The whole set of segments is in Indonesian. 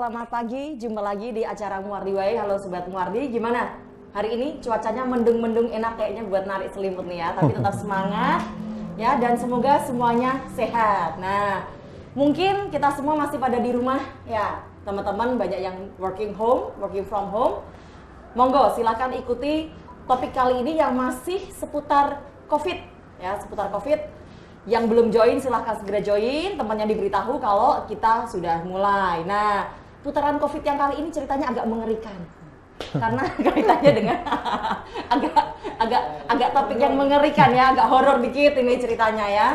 selamat pagi. Jumpa lagi di acara Muardi Way. Halo Sobat Muardi, gimana? Hari ini cuacanya mendung-mendung enak kayaknya buat narik selimut nih ya. Tapi tetap semangat ya, dan semoga semuanya sehat. Nah, mungkin kita semua masih pada di rumah ya. Teman-teman banyak yang working from home. Monggo silakan ikuti topik kali ini yang masih seputar COVID ya, seputar COVID. Yang belum join silahkan segera join, temannya diberitahu kalau kita sudah mulai. Nah, putaran COVID yang kali ini ceritanya agak mengerikan. Karena kaitannya dengan agak topik yang mengerikan ya, agak horor dikit ini ceritanya ya.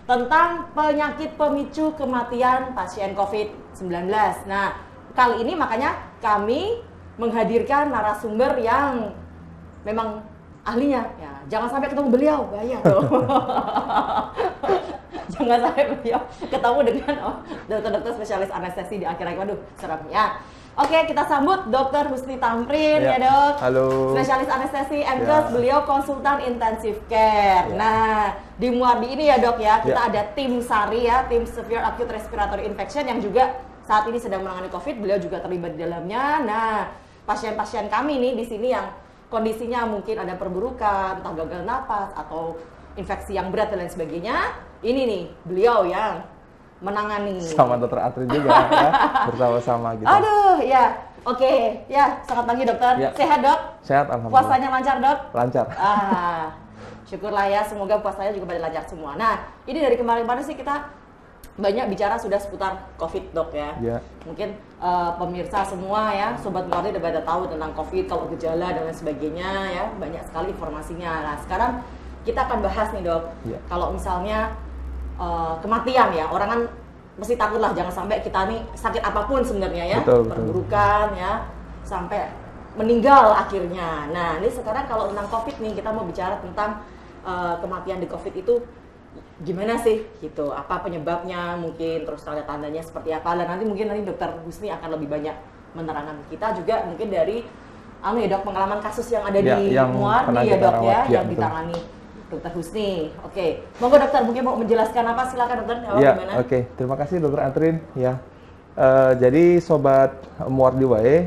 Tentang penyakit pemicu kematian pasien COVID-19. Nah, kali ini makanya kami menghadirkan narasumber yang memang ahlinya ya. Jangan sampai ketemu beliau, bahaya loh. Jangan sampai beliau ketemu dengan dokter-dokter spesialis anestesi di akhir-akhir. Waduh, serem ya. Oke, kita sambut Dr. Husni Tamrin ya, Dok. Halo. Spesialis anestesi MKes, beliau konsultan intensive care. Nah, di Muardi ini ya, Dok ya, kita ada tim SARI ya, tim Severe Acute Respiratory Infection yang juga saat ini sedang menangani COVID. Beliau juga terlibat di dalamnya. Nah, pasien-pasien kami nih di sini yang kondisinya mungkin ada perburukan, entah gagal napas atau infeksi yang berat dan lain sebagainya. Ini nih beliau yang menangani. Sama Dokter Atrin juga ya, bersama-sama gitu. Aduh, ya. Oke, ya, selamat pagi dokter. Ya. Sehat, Dok? Sehat, alhamdulillah. Puasanya lancar, Dok? Lancar. Syukurlah ya, semoga puasanya juga pada lancar semua. Nah, ini dari kemarin-kemarin sih kita banyak bicara sudah seputar COVID, Dok ya. Ya. Mungkin pemirsa semua ya, Sobat Muardi udah pada tahu tentang COVID, kalau gejala dan lain sebagainya ya, banyak sekali informasinya. Nah, sekarang kita akan bahas nih, Dok. Ya. Kalau misalnya kematian ya, orang kan mesti takut lah, jangan sampai kita nih sakit apapun sebenarnya ya, betul. perburukan ya, sampai meninggal akhirnya. Nah, ini sekarang kalau tentang COVID nih, kita mau bicara tentang kematian di COVID itu gimana sih gitu, apa penyebabnya mungkin, terus tanda-tandanya seperti apa, dan nanti dokter Husni akan lebih banyak menerangkan kita juga mungkin dari ya Dok, pengalaman kasus yang ada di Muardi ya Dok ya, yang ditangani Dokter Husni. Oke, monggo dokter, mungkin mau menjelaskan apa, silakan dokter. Ya, oke. Terima kasih Dokter Atrin ya. Jadi Sobat Muardi Wae,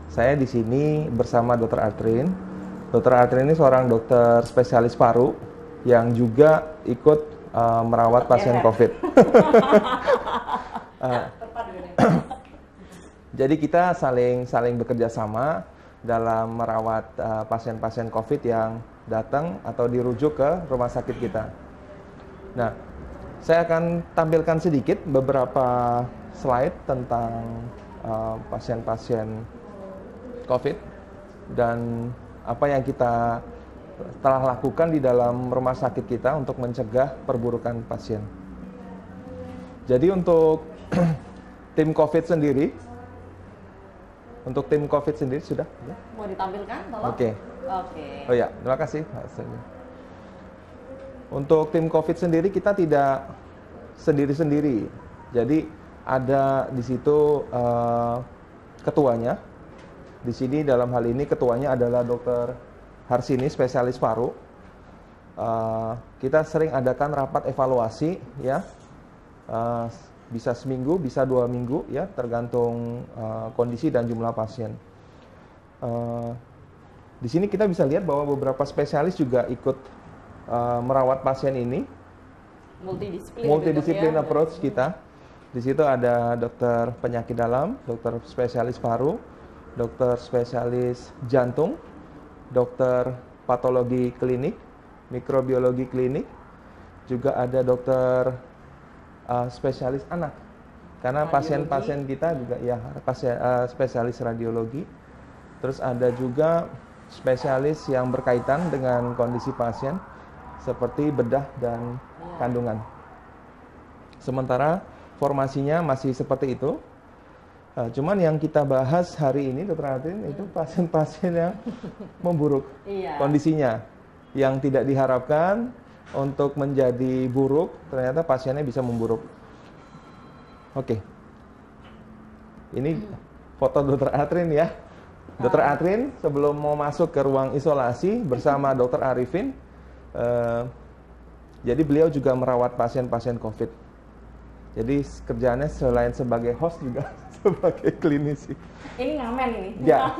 saya di sini bersama Dokter Atrin. Dokter Atrin ini seorang dokter spesialis paru yang juga ikut merawat pasien COVID. Jadi kita saling bekerja sama dalam merawat pasien-pasien COVID yang datang atau dirujuk ke rumah sakit kita. Nah, saya akan tampilkan sedikit beberapa slide tentang pasien-pasien COVID dan apa yang kita telah lakukan di dalam rumah sakit kita untuk mencegah perburukan pasien. Jadi untuk tim COVID sendiri, sudah? Mau ditampilkan, tolong? Oke. Oke. Oh ya, terima kasih. Untuk tim COVID sendiri kita tidak sendiri-sendiri. Jadi ada di situ ketuanya. Di sini dalam hal ini ketuanya adalah Dr. Harsini, spesialis paru. Kita sering adakan rapat evaluasi ya. Bisa seminggu, bisa 2 minggu ya, tergantung kondisi dan jumlah pasien. Di sini kita bisa lihat bahwa beberapa spesialis juga ikut merawat pasien ini. Multidisiplin ya, approach kita. Di situ ada dokter penyakit dalam, dokter spesialis paru, dokter spesialis jantung, dokter patologi klinik, mikrobiologi klinik, juga ada dokter spesialis anak. Karena pasien-pasien kita juga ya spesialis radiologi. Terus ada juga spesialis yang berkaitan dengan kondisi pasien seperti bedah dan kandungan. Sementara formasinya masih seperti itu. Cuman yang kita bahas hari ini, Dokter Atrin, itu pasien-pasien yang memburuk kondisinya, yang tidak diharapkan untuk menjadi buruk, ternyata pasiennya bisa memburuk. Oke, ini foto Dokter Atrin ya. Dokter Atrin sebelum mau masuk ke ruang isolasi bersama Dokter Arifin, jadi beliau juga merawat pasien-pasien COVID. Jadi kerjaannya selain sebagai host juga sebagai klinisi. Ini ngamen ini. Ya.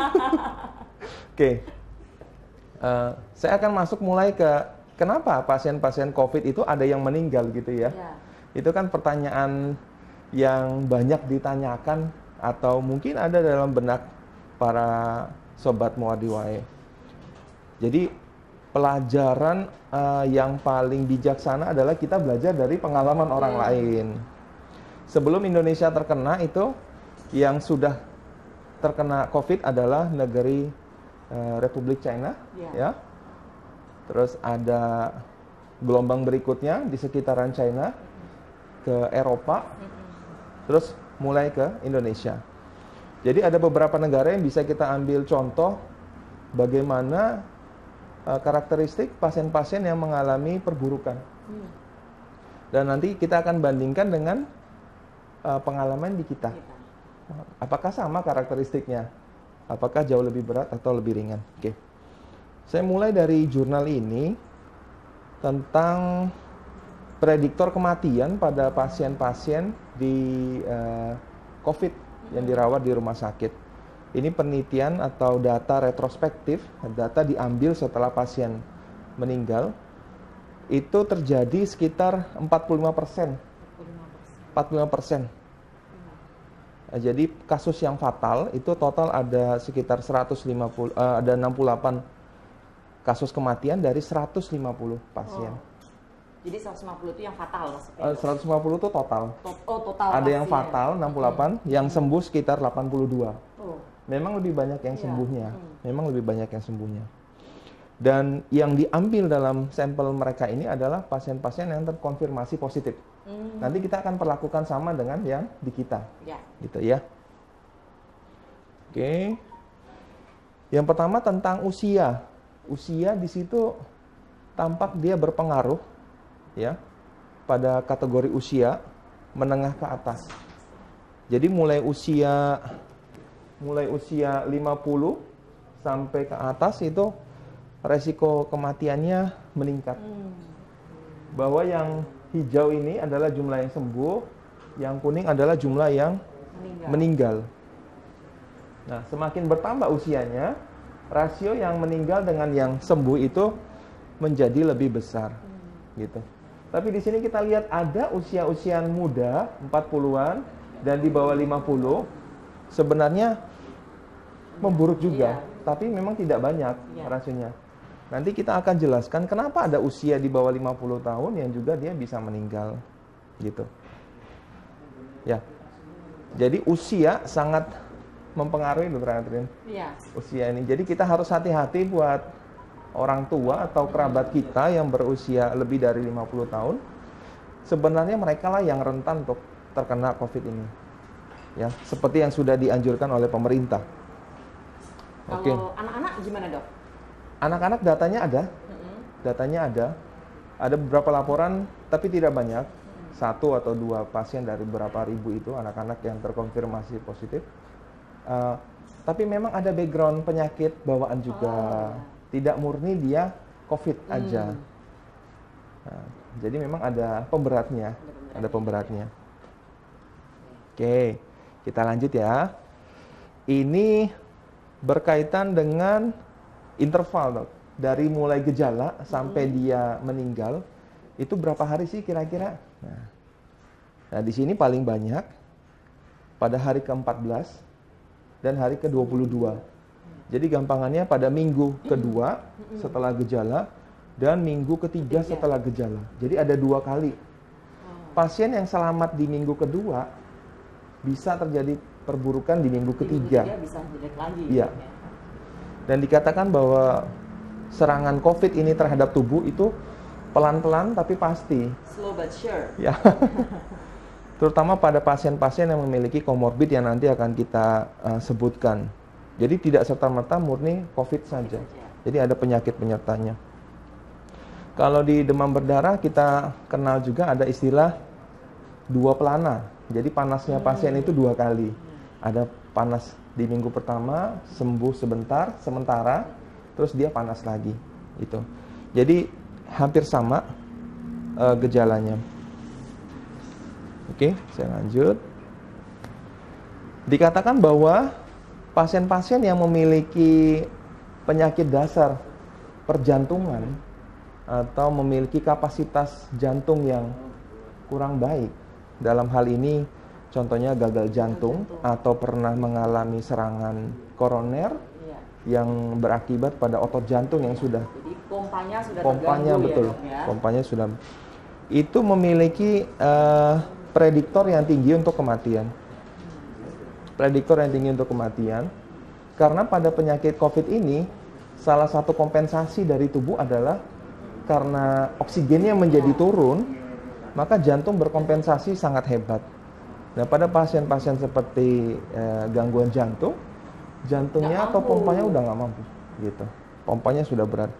Oke. Saya akan masuk mulai ke kenapa pasien-pasien COVID itu ada yang meninggal gitu ya. Ya. Itu kan pertanyaan yang banyak ditanyakan atau mungkin ada dalam benak para sobat Muardi. Jadi pelajaran yang paling bijaksana adalah kita belajar dari pengalaman orang lain. Sebelum Indonesia terkena itu, yang sudah terkena COVID adalah negeri Republik China, ya. Terus ada gelombang berikutnya di sekitaran China ke Eropa, terus mulai ke Indonesia. Jadi ada beberapa negara yang bisa kita ambil contoh bagaimana karakteristik pasien-pasien yang mengalami perburukan. Dan nanti kita akan bandingkan dengan pengalaman di kita. Apakah sama karakteristiknya? Apakah jauh lebih berat atau lebih ringan? Oke. Saya mulai dari jurnal ini tentang prediktor kematian pada pasien-pasien di COVID yang dirawat di rumah sakit. Ini penelitian atau data retrospektif, data diambil setelah pasien meninggal. Itu terjadi sekitar 45%. 45%. Jadi kasus yang fatal itu total ada sekitar 150, ada 68 kasus kematian dari 150 pasien. Jadi 150 itu yang fatal maksudnya? 150 itu total. Total. Ada yang fatal 68, yang sembuh sekitar 82. Memang lebih banyak yang sembuhnya. Memang lebih banyak yang sembuhnya. Dan yang diambil dalam sampel mereka ini adalah pasien-pasien yang terkonfirmasi positif. Nanti kita akan perlakukan sama dengan yang di kita. Gitu ya. Oke. Yang pertama tentang usia. Usia di situ tampak dia berpengaruh ya pada kategori usia menengah ke atas. Jadi mulai usia 50 sampai ke atas itu resiko kematiannya meningkat. Bahwa yang hijau ini adalah jumlah yang sembuh, yang kuning adalah jumlah yang meninggal. Nah, semakin bertambah usianya, rasio yang meninggal dengan yang sembuh itu menjadi lebih besar. Gitu. Tapi di sini kita lihat ada usia-usiaan muda, 40-an dan di bawah 50 sebenarnya memburuk juga, tapi memang tidak banyak rasionya. Nanti kita akan jelaskan kenapa ada usia di bawah 50 tahun yang juga dia bisa meninggal. Gitu. Ya. Jadi usia sangat mempengaruhi Dr. Adrian. Usia ini. Jadi kita harus hati-hati buat orang tua atau kerabat kita yang berusia lebih dari 50 tahun. Sebenarnya mereka lah yang rentan untuk terkena COVID ini. Ya, seperti yang sudah dianjurkan oleh pemerintah. Kalau anak-anak gimana, Dok? Anak-anak datanya ada. Datanya ada. Ada beberapa laporan tapi tidak banyak. 1 atau 2 pasien dari berapa ribu itu anak-anak yang terkonfirmasi positif. Tapi memang ada background penyakit bawaan juga. Tidak murni dia COVID aja. Nah, jadi memang ada pemberatnya. Ada pemberatnya. Oke, kita lanjut ya. Ini berkaitan dengan interval, Dok. Dari mulai gejala sampai dia meninggal, itu berapa hari sih kira-kira? Nah, di sini paling banyak pada hari ke-14 dan hari ke-22. Jadi gampangannya pada minggu kedua setelah gejala dan minggu ketiga setelah gejala. Jadi ada 2 kali. Pasien yang selamat di minggu kedua bisa terjadi perburukan di minggu ketiga. Bisa jelek lagi. Iya. Dan dikatakan bahwa serangan COVID ini terhadap tubuh itu pelan-pelan tapi pasti. Slow but sure. Ya. Terutama pada pasien-pasien yang memiliki komorbid yang nanti akan kita sebutkan. Jadi tidak serta-merta murni COVID saja. Jadi ada penyakit penyertanya. Kalau di demam berdarah kita kenal juga ada istilah 2 pelana. Jadi panasnya pasien itu 2 kali. Ada panas di minggu pertama, sembuh sebentar, sementara, terus dia panas lagi. Itu. Jadi hampir sama gejalanya. Oke, saya lanjut. Dikatakan bahwa pasien-pasien yang memiliki penyakit dasar perjantungan atau memiliki kapasitas jantung yang kurang baik, dalam hal ini contohnya gagal jantung atau pernah mengalami serangan koroner yang berakibat pada otot jantung yang sudah Jadi pompanya sudah pompanya terganggu betul, ya, Dok, ya? pompanya sudah itu memiliki prediktor yang tinggi untuk kematian. Prediktor yang tinggi untuk kematian karena pada penyakit COVID ini salah satu kompensasi dari tubuh adalah karena oksigennya menjadi turun, maka jantung berkompensasi sangat hebat. Nah, pada pasien-pasien seperti gangguan jantung, jantungnya atau pompanya udah nggak mampu, gitu. Pompanya sudah berat.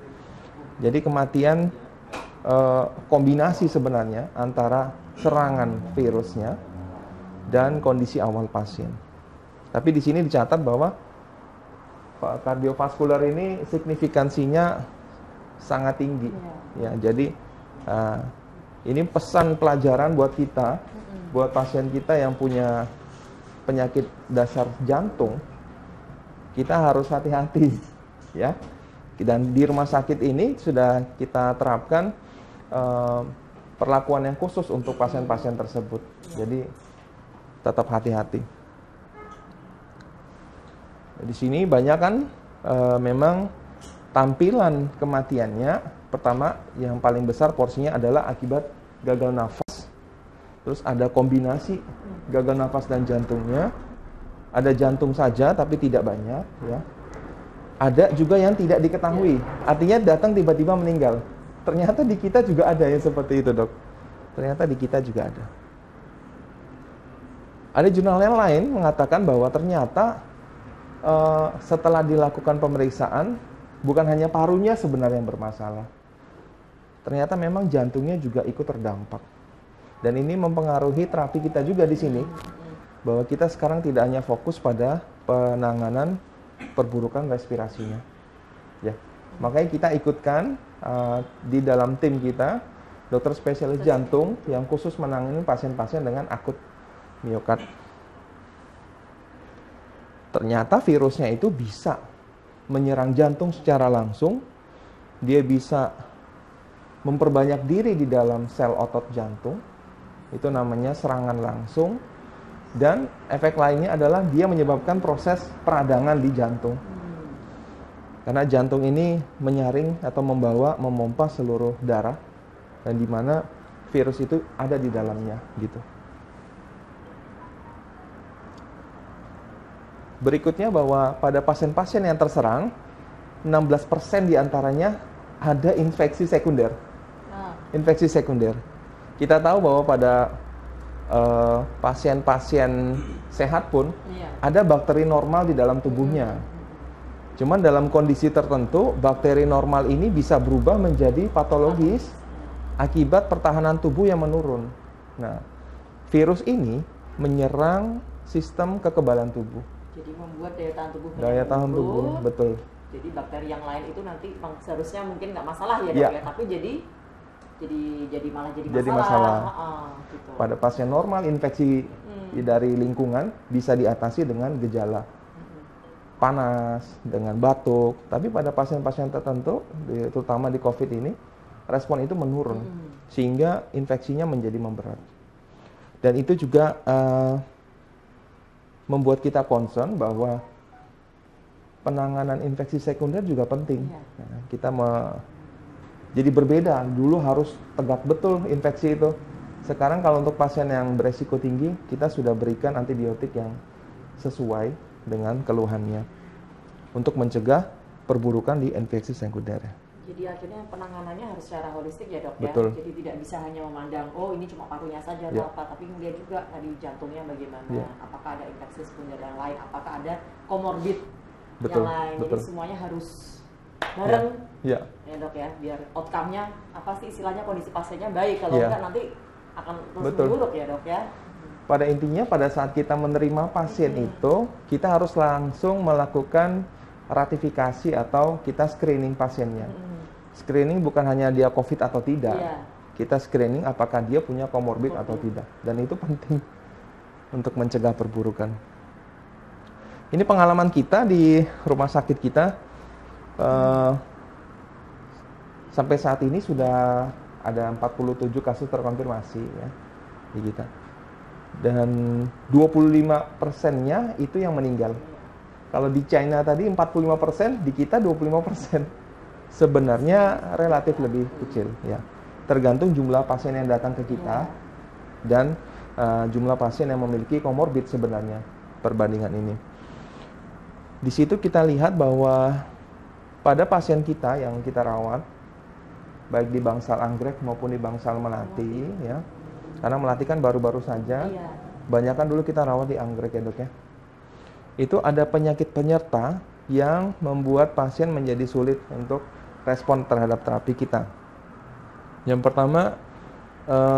Jadi kematian kombinasi sebenarnya antara serangan virusnya dan kondisi awal pasien. Tapi di sini dicatat bahwa kardiovaskular ini signifikansinya sangat tinggi. Ya, jadi ini pesan pelajaran buat kita, buat pasien kita yang punya penyakit dasar jantung, kita harus hati-hati, ya. Dan di rumah sakit ini sudah kita terapkan perlakuan yang khusus untuk pasien-pasien tersebut. Jadi tetap hati-hati. Di sini banyak kan memang tampilan kematiannya. Pertama, yang paling besar porsinya adalah akibat gagal nafas. Terus ada kombinasi gagal nafas dan jantungnya. Ada jantung saja tapi tidak banyak, ya. Ada juga yang tidak diketahui. Artinya datang tiba-tiba meninggal. Ternyata di kita juga ada yang seperti itu, Dok. Ternyata di kita juga ada. Ada jurnal yang lain mengatakan bahwa ternyata setelah dilakukan pemeriksaan, bukan hanya parunya sebenarnya yang bermasalah. Ternyata memang jantungnya juga ikut terdampak. Dan ini mempengaruhi terapi kita juga di sini. Bahwa kita sekarang tidak hanya fokus pada penanganan perburukan respirasinya. Ya, makanya kita ikutkan di dalam tim kita dokter spesialis jantung yang khusus menangani pasien-pasien dengan akut miokard. Ternyata virusnya itu bisa menyerang jantung secara langsung. Dia bisa memperbanyak diri di dalam sel otot jantung. Itu namanya serangan langsung. Dan efek lainnya adalah dia menyebabkan proses peradangan di jantung. Karena jantung ini menyaring atau memompa seluruh darah. Dan di mana virus itu ada di dalamnya, gitu. Berikutnya bahwa pada pasien-pasien yang terserang, 16% diantaranya ada infeksi sekunder. Infeksi sekunder. Kita tahu bahwa pada pasien-pasien sehat pun ada bakteri normal di dalam tubuhnya. Cuman dalam kondisi tertentu, bakteri normal ini bisa berubah menjadi patologis akibat pertahanan tubuh yang menurun. Nah, virus ini menyerang sistem kekebalan tubuh. Jadi membuat daya tahan tubuh Daya tahan tubuh, betul. Jadi bakteri yang lain itu nanti seharusnya mungkin nggak masalah ya, Dok, ya, tapi jadi malah jadi masalah. Gitu. Pada pasien normal infeksi dari lingkungan bisa diatasi dengan gejala panas, dengan batuk. Tapi pada pasien-pasien tertentu, terutama di COVID ini, respon itu menurun sehingga infeksinya menjadi memberat. Dan itu juga membuat kita concern bahwa penanganan infeksi sekunder juga penting. Nah, kita jadi berbeda. Dulu harus tegak betul infeksi itu. Sekarang kalau untuk pasien yang beresiko tinggi, kita sudah berikan antibiotik yang sesuai dengan keluhannya untuk mencegah perburukan di infeksi sekunder. Jadi akhirnya penanganannya harus secara holistik ya, Dok, Betul. ya. Jadi tidak bisa hanya memandang oh ini cuma parunya saja atau apa, tapi melihat juga tadi jantungnya bagaimana, apakah ada infeksi sekunder yang lain, apakah ada komorbid yang lain. Jadi semuanya harus bareng ya, Dok, ya, biar outcome-nya apa sih istilahnya, kondisi pasiennya baik. Kalau enggak nanti akan terus memburuk ya, Dok, ya. Pada intinya pada saat kita menerima pasien itu, kita harus langsung melakukan ratifikasi atau kita screening pasiennya. Screening bukan hanya dia COVID atau tidak. kita screening apakah dia punya komorbid atau tidak. Dan itu penting untuk mencegah perburukan. Ini pengalaman kita di rumah sakit kita. Sampai saat ini sudah ada 47 kasus terkonfirmasi ya di kita. Dan 25%-nya itu yang meninggal. Kalau di China tadi 45%, di kita 25%. Sebenarnya relatif lebih kecil ya. Tergantung jumlah pasien yang datang ke kita dan jumlah pasien yang memiliki komorbid sebenarnya perbandingan ini. Di situ kita lihat bahwa pada pasien kita yang kita rawat, baik di Bangsal Anggrek maupun di Bangsal Melati ya. Karena Melati kan baru-baru saja. Banyakan dulu kita rawat di Anggrek ya, Dok ya. Itu ada penyakit penyerta yang membuat pasien menjadi sulit untuk respon terhadap terapi kita. Yang pertama,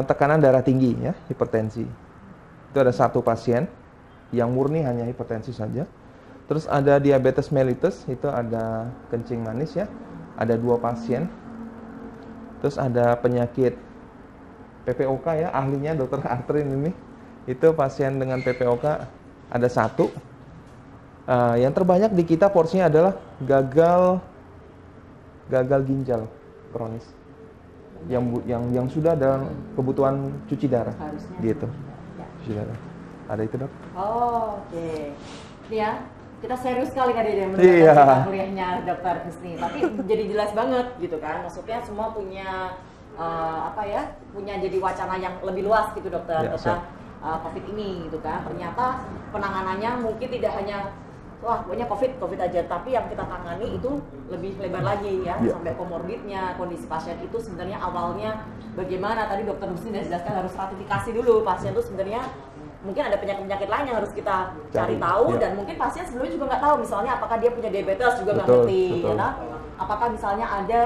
tekanan darah tinggi ya, hipertensi. Itu ada satu pasien yang murni hanya hipertensi saja. Terus ada diabetes mellitus, itu ada kencing manis ya. Ada 2 pasien. Terus ada penyakit PPOK ya, ahlinya dokter Artrin ini. Itu pasien dengan PPOK ada 1. Yang terbanyak di kita porsinya adalah gagal ginjal kronis. Yang sudah ada kebutuhan cuci darah. Harusnya. Gitu. Cuci darah. Ada itu, Dok. Oh, oke. Ini ya, kita serius sekali kan dia Iya. kuliahnya Dokter Husni. Tapi jadi jelas banget gitu kan. Maksudnya semua punya punya jadi wacana yang lebih luas gitu dokter tentang COVID ini gitu kan. Ternyata penanganannya mungkin tidak hanya pokoknya COVID aja, tapi yang kita tangani itu lebih lebar lagi ya, sampai komorbidnya, kondisi pasien itu sebenarnya awalnya bagaimana. Tadi dokter Husni sudah jelaskan harus stratifikasi dulu pasien itu sebenarnya mungkin ada penyakit-penyakit lain yang harus kita cari tahu dan mungkin pasien sebelumnya juga nggak tahu, misalnya apakah dia punya diabetes juga nggak ngerti, ya kan? Apakah misalnya ada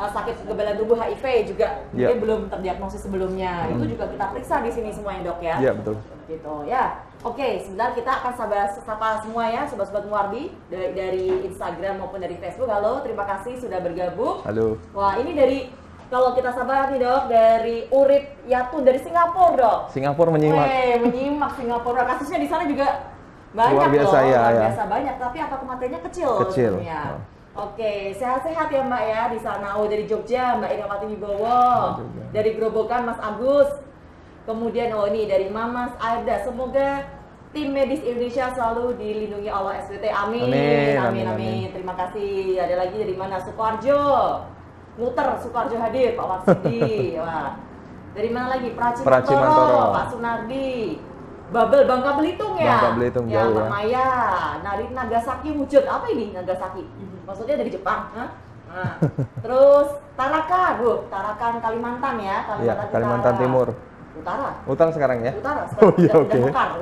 sakit kekebalan tubuh HIV juga mungkin belum terdiagnosis sebelumnya, itu juga kita periksa di sini semuanya dok ya. Iya betul. Gitu ya. Oke, sebentar kita akan sapa semua ya sobat-sobat Muardi dari Instagram maupun dari Facebook. Halo, terima kasih sudah bergabung. Halo. Wah ini dari kalau kita sabar nih dok, dari Urip Yatun dari Singapura dok. Singapura menyimak. Menyimak Singapura. Kasusnya di sana juga banyak luar biasa, loh. Ya, luar biasa banyak. Tapi angka kematiannya kecil. Kecil. Oke, sehat-sehat ya Mbak ya di sana. Oh dari Jogja Mbak Irmawati Wibowo. Dari Grobogan Mas Agus. Kemudian ini dari Mamas Aida. Semoga tim medis Indonesia selalu dilindungi Allah SWT. Amin. Terima kasih. Ada lagi dari mana? Sukoharjo. Muter Sukoharjo hadir, Pak Warsidi. Wah. Dari mana lagi? Praci Mantoro, Pak Sunardi. Babel Bangka Belitung ya. Bangka Belitung ya, jauh Mbak ya. Maya. Dari Nagasaki wujud. Apa ini Nagasaki? Maksudnya dari Jepang, Nah, terus Tarakan Kalimantan ya, Kalimantan Timur. Utara sekarang ya? Utara, Oh, iya, udah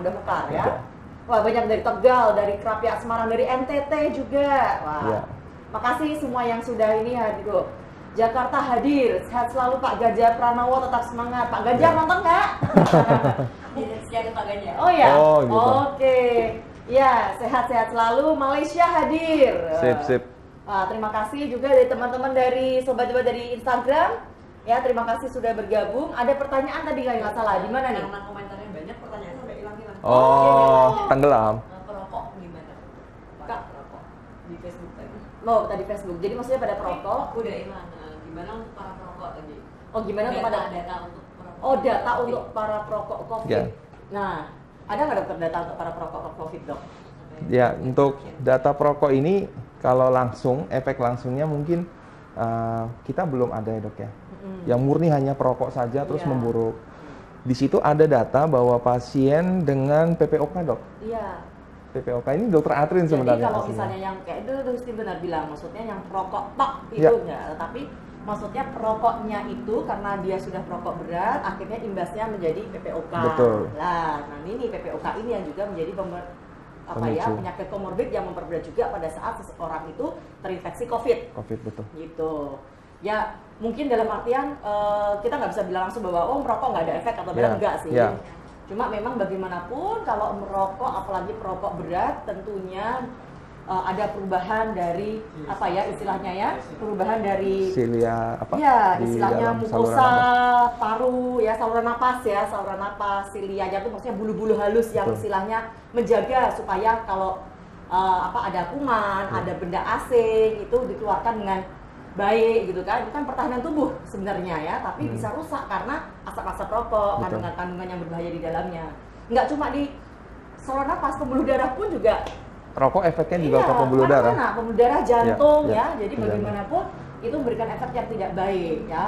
mekar ya. Wah banyak dari Tegal, dari Krapia Semarang, dari NTT juga. Wah, makasih semua yang sudah ini hadir. Jakarta hadir, sehat selalu Pak Ganjar Pranowo, tetap semangat. Pak Ganjar nonton nggak? Sekian Pak Ganjar. Oh ya, gitu. Oke. Ya, sehat-sehat selalu. Malaysia hadir. Sip. Terima kasih juga dari teman-teman dari sobat-sobat dari Instagram. Ya, terima kasih sudah bergabung. Ada pertanyaan tadi nggak salah. Di mana nih? Karena komentarnya banyak, pertanyaan sampai hilang-hilang. Tenggelam. Perokok gimana? Pak, perokok di Facebook tadi. Tadi Facebook. Jadi maksudnya pada perokok. Udah hilang. Gimana untuk para perokok tadi? Gimana untuk pada data untuk perokok? Data untuk para perokok COVID. Ya. Nah, ada nggak dokter data untuk para perokok COVID dok? Ya, untuk data perokok ini kalau langsung, efek langsungnya mungkin kita belum ada ya dok ya. Yang murni hanya perokok saja terus memburuk. Di situ ada data bahwa pasien dengan PPOK dok. Iya. PPOK ini dokter Atrin sebenarnya. Jadi kalau aslinya. misalnya yang kayak itu Gusti benar bilang, maksudnya yang perokok tok itu enggak, tapi maksudnya perokoknya itu karena dia sudah perokok berat, akhirnya imbasnya menjadi PPOK. Betul. Nah ini PPOK ini yang juga menjadi penyakit komorbid yang memperberat juga pada saat seseorang itu terinfeksi COVID. COVID betul. Gitu. Ya mungkin dalam artian kita nggak bisa bilang langsung bahwa merokok nggak ada efek atau enggak sih. Cuma memang bagaimanapun kalau merokok, apalagi perokok berat, tentunya ada perubahan dari apa ya istilahnya ya, perubahan dari Silia apa? ya di istilahnya dalam mukosa saluran nafas. paru ya, saluran napas, silianya itu maksudnya bulu-bulu halus yang Betul. istilahnya menjaga supaya kalau ada kuman, ada benda asing itu dikeluarkan dengan baik gitu kan. Itu kan pertahanan tubuh sebenarnya ya, tapi bisa rusak karena asap-asap rokok, Betul. kandungan-kandungan yang berbahaya di dalamnya. Nggak cuma di saluran napas, pembuluh darah pun juga. Rokok efeknya juga ke pembuluh darah. Mana-mana, pembuluh darah, jantung Iya, ya. iya. Jadi bagaimanapun itu memberikan efek yang tidak baik ya.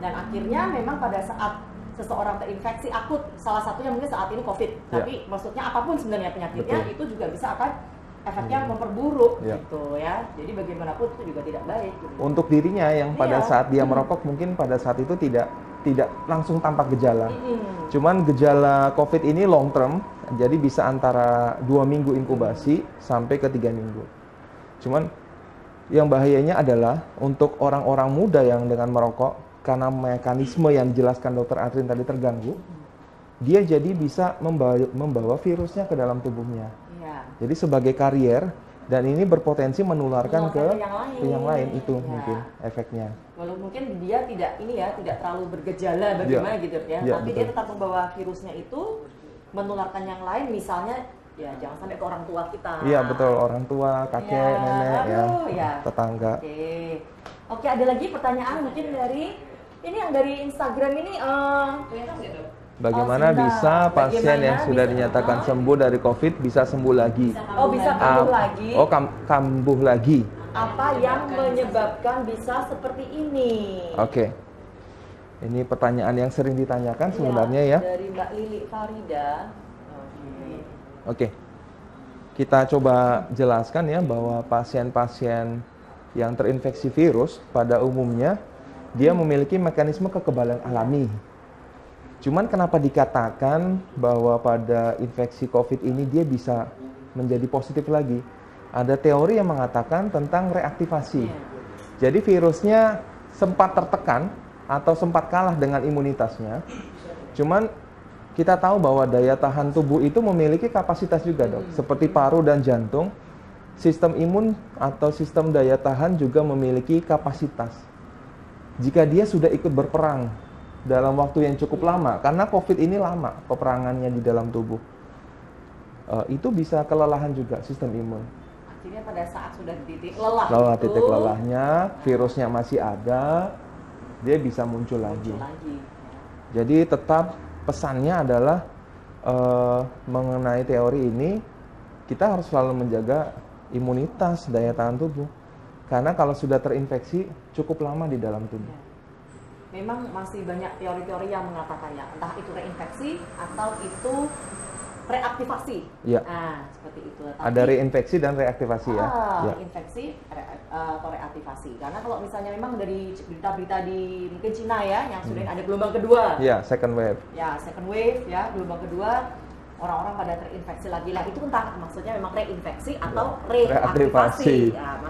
Dan akhirnya memang pada saat seseorang terinfeksi akut, salah satunya mungkin saat ini COVID. Tapi maksudnya apapun sebenarnya penyakitnya Betul. itu juga bisa akan efeknya memperburuk Iya. gitu ya. Jadi bagaimanapun itu juga tidak baik. Gitu. Untuk dirinya yang pada Iya. saat dia merokok mungkin pada saat itu tidak langsung tampak gejala. Mm-mm. Cuman gejala COVID ini long term, jadi bisa antara 2 minggu inkubasi sampai ke 3 minggu. Cuman yang bahayanya adalah untuk orang-orang muda yang dengan merokok, karena mekanisme yang dijelaskan Dr. Atrin tadi terganggu, dia jadi bisa membawa virusnya ke dalam tubuhnya. Iya. Jadi sebagai karier, dan ini berpotensi menularkan ke yang lain itu Ya. mungkin efeknya. Walau mungkin dia tidak terlalu bergejala bagaimana gitu ya, Ya, tapi betul. dia tetap membawa virusnya itu menularkan yang lain, misalnya ya jangan sampai ke orang tua kita. Iya betul, orang tua, kakek, Ya, nenek, aduh, ya. tetangga. Oke, ada lagi pertanyaan mungkin dari ini yang dari Instagram ini. Kelihatan nggak, Dok? Bagaimana sebentar. bisa pasien Bagaimana yang sudah bisa- dinyatakan sembuh dari COVID bisa sembuh lagi? Oh, bisa kambuh lagi. Oh, kambuh lagi. Apa yang menyebabkan bisa seperti ini? Oke. Ini pertanyaan yang sering ditanyakan Iya, sebenarnya ya. Dari Mbak Lili Farida. Oke. Kita coba jelaskan ya bahwa pasien-pasien yang terinfeksi virus pada umumnya dia memiliki mekanisme kekebalan alami. Cuman kenapa dikatakan bahwa pada infeksi COVID ini dia bisa menjadi positif lagi? Ada teori yang mengatakan tentang reaktivasi. Jadi virusnya sempat tertekan atau sempat kalah dengan imunitasnya. Cuman kita tahu bahwa daya tahan tubuh itu memiliki kapasitas juga, Dok. Seperti paru dan jantung, sistem imun atau sistem daya tahan juga memiliki kapasitas. Jika dia sudah ikut berperang dalam waktu yang cukup lama, karena COVID ini lama peperangannya di dalam tubuh, itu bisa kelelahan juga sistem imun. Akhirnya pada saat sudah di titik lelah, Titik lelahnya, virusnya masih ada, dia bisa muncul lagi. Jadi tetap pesannya adalah mengenai teori ini, kita harus selalu menjaga imunitas, daya tahan tubuh. Karena kalau sudah terinfeksi, cukup lama di dalam tubuh. Memang masih banyak teori-teori yang mengatakannya, entah itu reinfeksi atau itu reaktivasi. Iya. Nah, seperti itu. Ada reinfeksi dan reaktivasi ya. Ya. Infeksi atau reaktivasi. Karena kalau misalnya memang dari berita-berita di mungkin Cina ya, yang sudah ada gelombang kedua. Ya, second wave. Ya, second wave ya, gelombang kedua, orang-orang pada terinfeksi lagi. Lah itu entah maksudnya memang reinfeksi atau reaktivasi. Ya,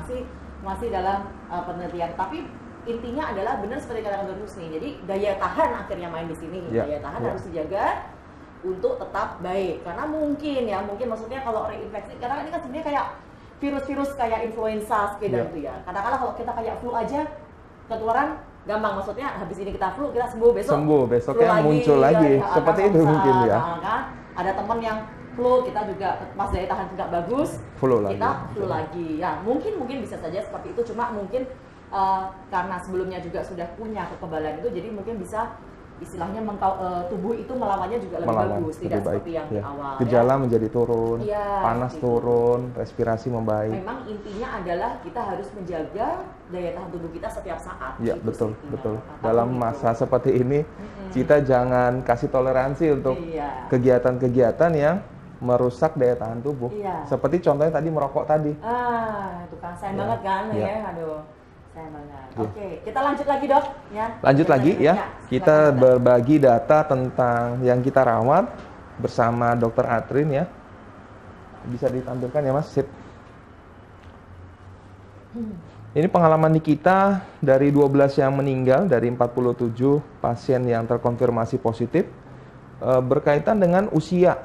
masih dalam penelitian. Tapi intinya adalah benar seperti katakan Dr. Husni. Jadi daya tahan akhirnya main di sini. Ya, Daya tahan ya. harus dijaga untuk tetap baik. Karena mungkin maksudnya kalau reinfeksi, karena ini kan sebenarnya kayak virus-virus kayak influenza sekedar itu ya. Kadang-kadang kalau kita kayak flu aja ketularan gampang, maksudnya habis ini kita flu kita sembuh, besoknya flu muncul lagi. Seperti itu mungkin ya. Kan? Ada teman yang flu, kita juga pas daya tahan tidak bagus, Flu lagi. kita flu lagi. Ya mungkin bisa saja seperti itu, cuma mungkin karena sebelumnya juga sudah punya kekebalan itu, jadi mungkin bisa istilahnya tubuh itu melawannya juga lebih bagus, tidak lebih baik. seperti yang di awal. Gejala menjadi turun, Iya, panas seperti turun, respirasi membaik. Memang intinya adalah kita harus menjaga daya tahan tubuh kita setiap saat. Ya, Itu betul, sih, betul. apapun Dalam itu. masa seperti ini, kita jangan kasih toleransi untuk Iya. kegiatan-kegiatan yang merusak daya tahan tubuh. Iya. Seperti contohnya tadi merokok tadi. Itu kan sayang Ya, banget kan ya. ya, aduh. Sayang banget. Oke. Oke, kita lanjut lagi, Dok, ya. Lanjut lagi ya, kita silakan, Dok. berbagi data tentang yang kita rawat bersama Dr. Atrin ya. Bisa ditampilkan ya Mas, sip. Ini pengalaman di kita dari 12 yang meninggal dari 47 pasien yang terkonfirmasi positif berkaitan dengan usia.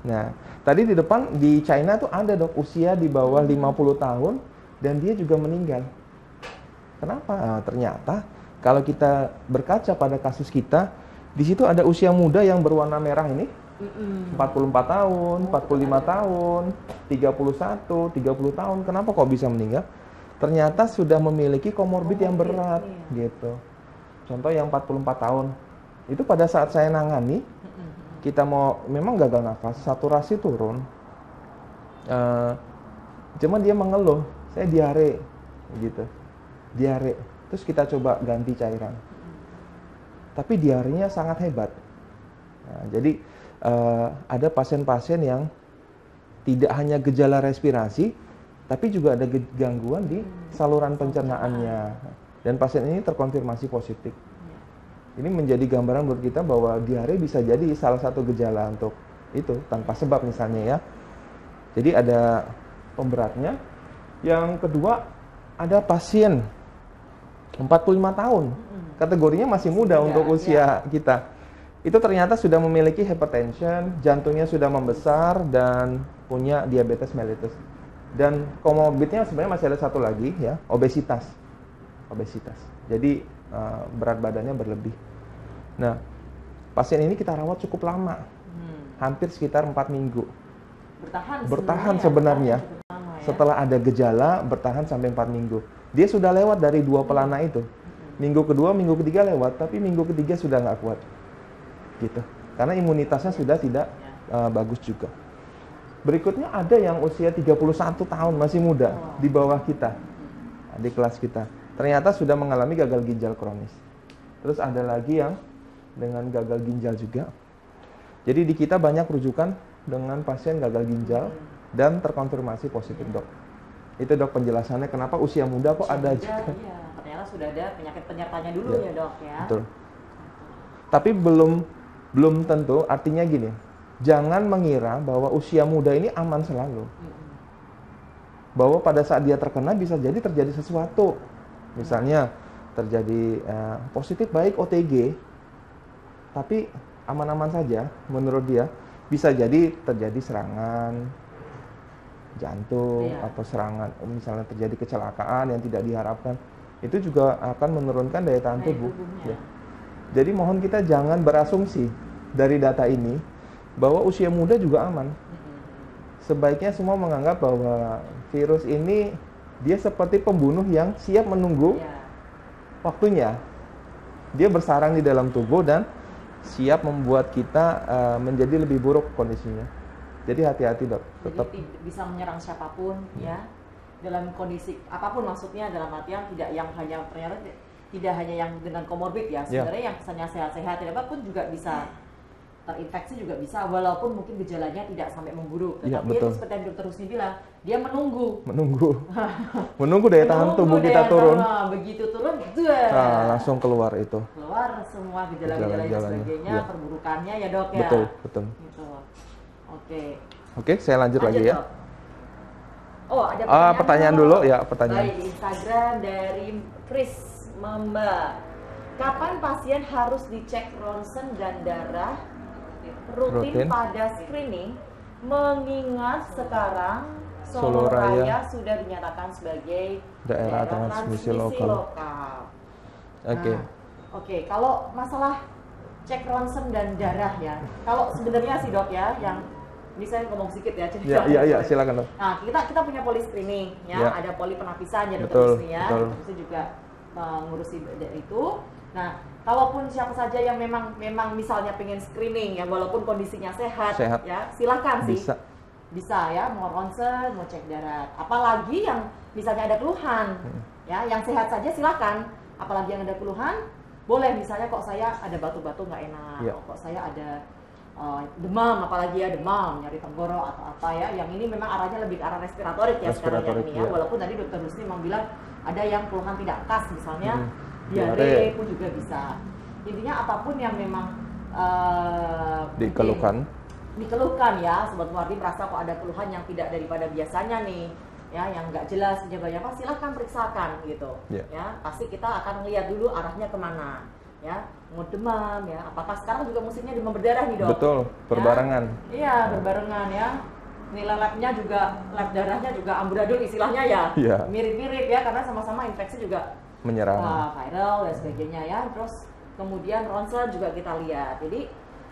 Nah, Tadi di depan di China tuh ada dok usia di bawah 50 tahun dan dia juga meninggal. Kenapa? Nah, ternyata kalau kita berkaca pada kasus kita, di situ ada usia muda yang berwarna merah ini, 44 tahun, 45 tahun, 31, 30 tahun. Kenapa kok bisa meninggal? Ternyata sudah memiliki komorbid yang berat, gitu. Contoh yang 44 tahun, itu pada saat saya nangani, kita memang gagal nafas, saturasi turun, cuman dia mengeluh, saya diare, gitu, diare. Terus kita coba ganti cairan, tapi diarenya sangat hebat. Nah, jadi ada pasien-pasien yang tidak hanya gejala respirasi, tapi juga ada gangguan di saluran pencernaannya, dan pasien ini terkonfirmasi positif. Ini menjadi gambaran buat kita bahwa diare bisa jadi salah satu gejala untuk itu tanpa sebab misalnya ya. Jadi ada pemberatnya. Yang kedua ada pasien 45 tahun. Kategorinya masih muda untuk usia kita. Itu ternyata sudah memiliki hypertension, jantungnya sudah membesar dan punya diabetes mellitus. Dan komorbidnya sebenarnya masih ada satu lagi ya, obesitas. Jadi berat badannya berlebih. Nah, pasien ini kita rawat cukup lama, hampir sekitar 4 minggu. Bertahan sebenarnya. Setelah ada gejala, bertahan sampai 4 minggu. Dia sudah lewat dari 2 pelana itu. Minggu kedua, minggu ketiga lewat, tapi minggu ketiga sudah nggak kuat. Gitu. Karena imunitasnya sudah tidak bagus juga. Berikutnya ada yang usia 31 tahun, masih muda, di bawah kita, di kelas kita. Ternyata sudah mengalami gagal ginjal kronis. Terus ada lagi yang dengan gagal ginjal juga. Jadi di kita banyak rujukan dengan pasien gagal ginjal dan terkonfirmasi positif dok. Itu dok penjelasannya kenapa usia muda kok ada juga. Iya, ternyata sudah ada penyakit penyertanya dulu ya dok ya. Betul. Tapi belum tentu, artinya gini, jangan mengira bahwa usia muda ini aman selalu. Bahwa pada saat dia terkena bisa jadi terjadi sesuatu. Misalnya terjadi positif baik OTG, tapi aman-aman saja menurut dia. Bisa jadi terjadi serangan jantung atau serangan, misalnya terjadi kecelakaan yang tidak diharapkan. Itu juga akan menurunkan daya tahan tubuh. Ya. Jadi mohon kita jangan berasumsi dari data ini bahwa usia muda juga aman. Sebaiknya semua menganggap bahwa virus ini dia seperti pembunuh yang siap menunggu waktunya. Dia bersarang di dalam tubuh dan siap membuat kita menjadi lebih buruk kondisinya. Jadi hati-hati dok. Tetap jadi bisa menyerang siapapun ya. Dalam kondisi apapun, maksudnya dalam artian tidak yang hanya ternyata tidak hanya yang dengan komorbid ya. Sebenarnya yang kesannya sehat-sehat apapun juga bisa terinfeksi, juga bisa, walaupun mungkin gejalanya tidak sampai memburuk. Tetapi itu seperti yang Dr. Husni bilang, dia menunggu daya tahan tubuh kita turun. Begitu turun, langsung keluar itu. Keluar semua gejala-gejala dan sebagainya, perburukannya ya dok ya. Betul. Gitu. Oke, saya lanjut lagi ya. Dok. Oh, ada pertanyaan dulu ya, pertanyaan. Baik, di Instagram dari Chris Mamba. Kapan pasien harus dicek ronsen dan darah rutin pada screening, mengingat sekarang Solo Raya sudah dinyatakan sebagai daerah transmisi lokal. Oke, kalau masalah cek ronsen dan darah ya, kalau sebenarnya sih dok ya, yang ini saya ngomong sedikit ya. Iya, silakan dok. Nah, kita punya poli screening ya, ada poli penapisan ya dokter Husni ya, itu juga mengurusi itu. Nah, kalaupun siapa saja yang memang misalnya pengen screening ya, walaupun kondisinya sehat. Ya, silakan sih. Bisa ya, mau ronsen, mau cek darah. Apalagi yang misalnya ada keluhan, ya, yang sehat saja silakan. Apalagi yang ada keluhan, boleh misalnya kok saya ada batu-batu nggak enak, kok saya ada demam, apalagi ya demam, nyari tenggorok atau apa ya. Yang ini memang arahnya lebih ke arah respiratorik ya sekarang ini ya. Walaupun tadi Dokter Husni memang bilang ada yang keluhan tidak khas, misalnya diare pun juga bisa. Intinya apapun yang memang dikeluhkan ya, Sobat Muardi merasa kok ada keluhan yang tidak daripada biasanya nih, ya, yang nggak jelas penyebabnya apa, silahkan periksakan gitu. Ya, pasti kita akan lihat dulu arahnya kemana. Ya, mau demam ya, apakah sekarang juga musimnya demam berdarah nih dok? Betul, berbarengan. Iya, berbarengan ya. nilai labnya juga, lab darahnya juga amburadul istilahnya ya. Iya. Mirip-mirip ya, karena sama-sama infeksi juga Menyerang. viral dan sebagainya ya. Terus kemudian ronsen juga kita lihat. Jadi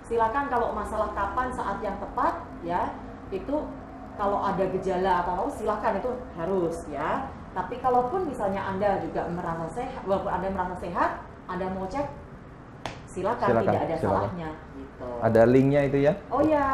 silakan kalau masalah kapan saat yang tepat ya, itu kalau ada gejala atau apa silakan itu harus ya. Tapi kalaupun misalnya Anda juga merasa sehat, walaupun Anda merasa sehat, Anda mau cek, silakan tidak ada salahnya gitu. Ada linknya itu ya. Oh ya,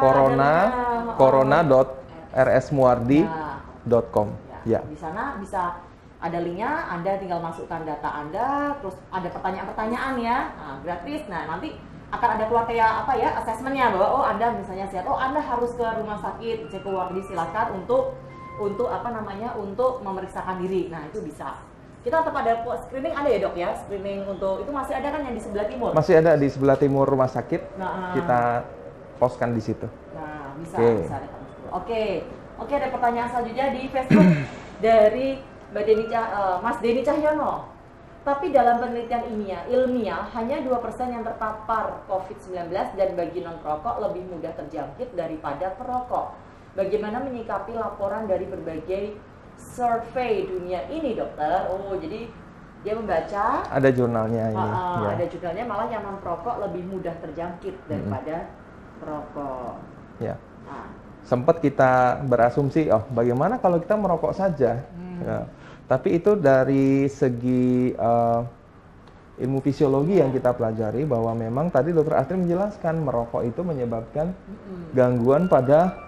corona.rsmuardi.com. Ya. Di sana bisa ada linknya, Anda tinggal masukkan data Anda, terus ada pertanyaan-pertanyaan ya, gratis. Nah nanti akan ada keluar kayak apa ya, asesmennya bahwa oh Anda misalnya sehat, oh Anda harus ke rumah sakit Cekuwardi, silakan untuk apa namanya, untuk memeriksakan diri. Nah itu bisa. Kita tetap ada screening, ada ya dok ya, screening untuk itu masih ada kan yang di sebelah timur? Masih ada di sebelah timur rumah sakit. Kita postkan di situ. Nah bisa ada. Oke, ada pertanyaan selanjutnya di Facebook dari Mas Denny Cahyono. Tapi dalam penelitian ilmiah hanya 2% yang terpapar COVID-19 dan bagi non-perokok lebih mudah terjangkit daripada perokok. Bagaimana menyikapi laporan dari berbagai survei dunia ini, dokter? Oh, jadi dia membaca. Ada jurnalnya ini. Ya. Ada jurnalnya, malah yang non-perokok lebih mudah terjangkit daripada perokok. Ya. Sempat kita berasumsi, oh bagaimana kalau kita merokok saja? Ya. Tapi itu dari segi ilmu fisiologi yang kita pelajari bahwa memang tadi Dr. Astrid menjelaskan merokok itu menyebabkan gangguan pada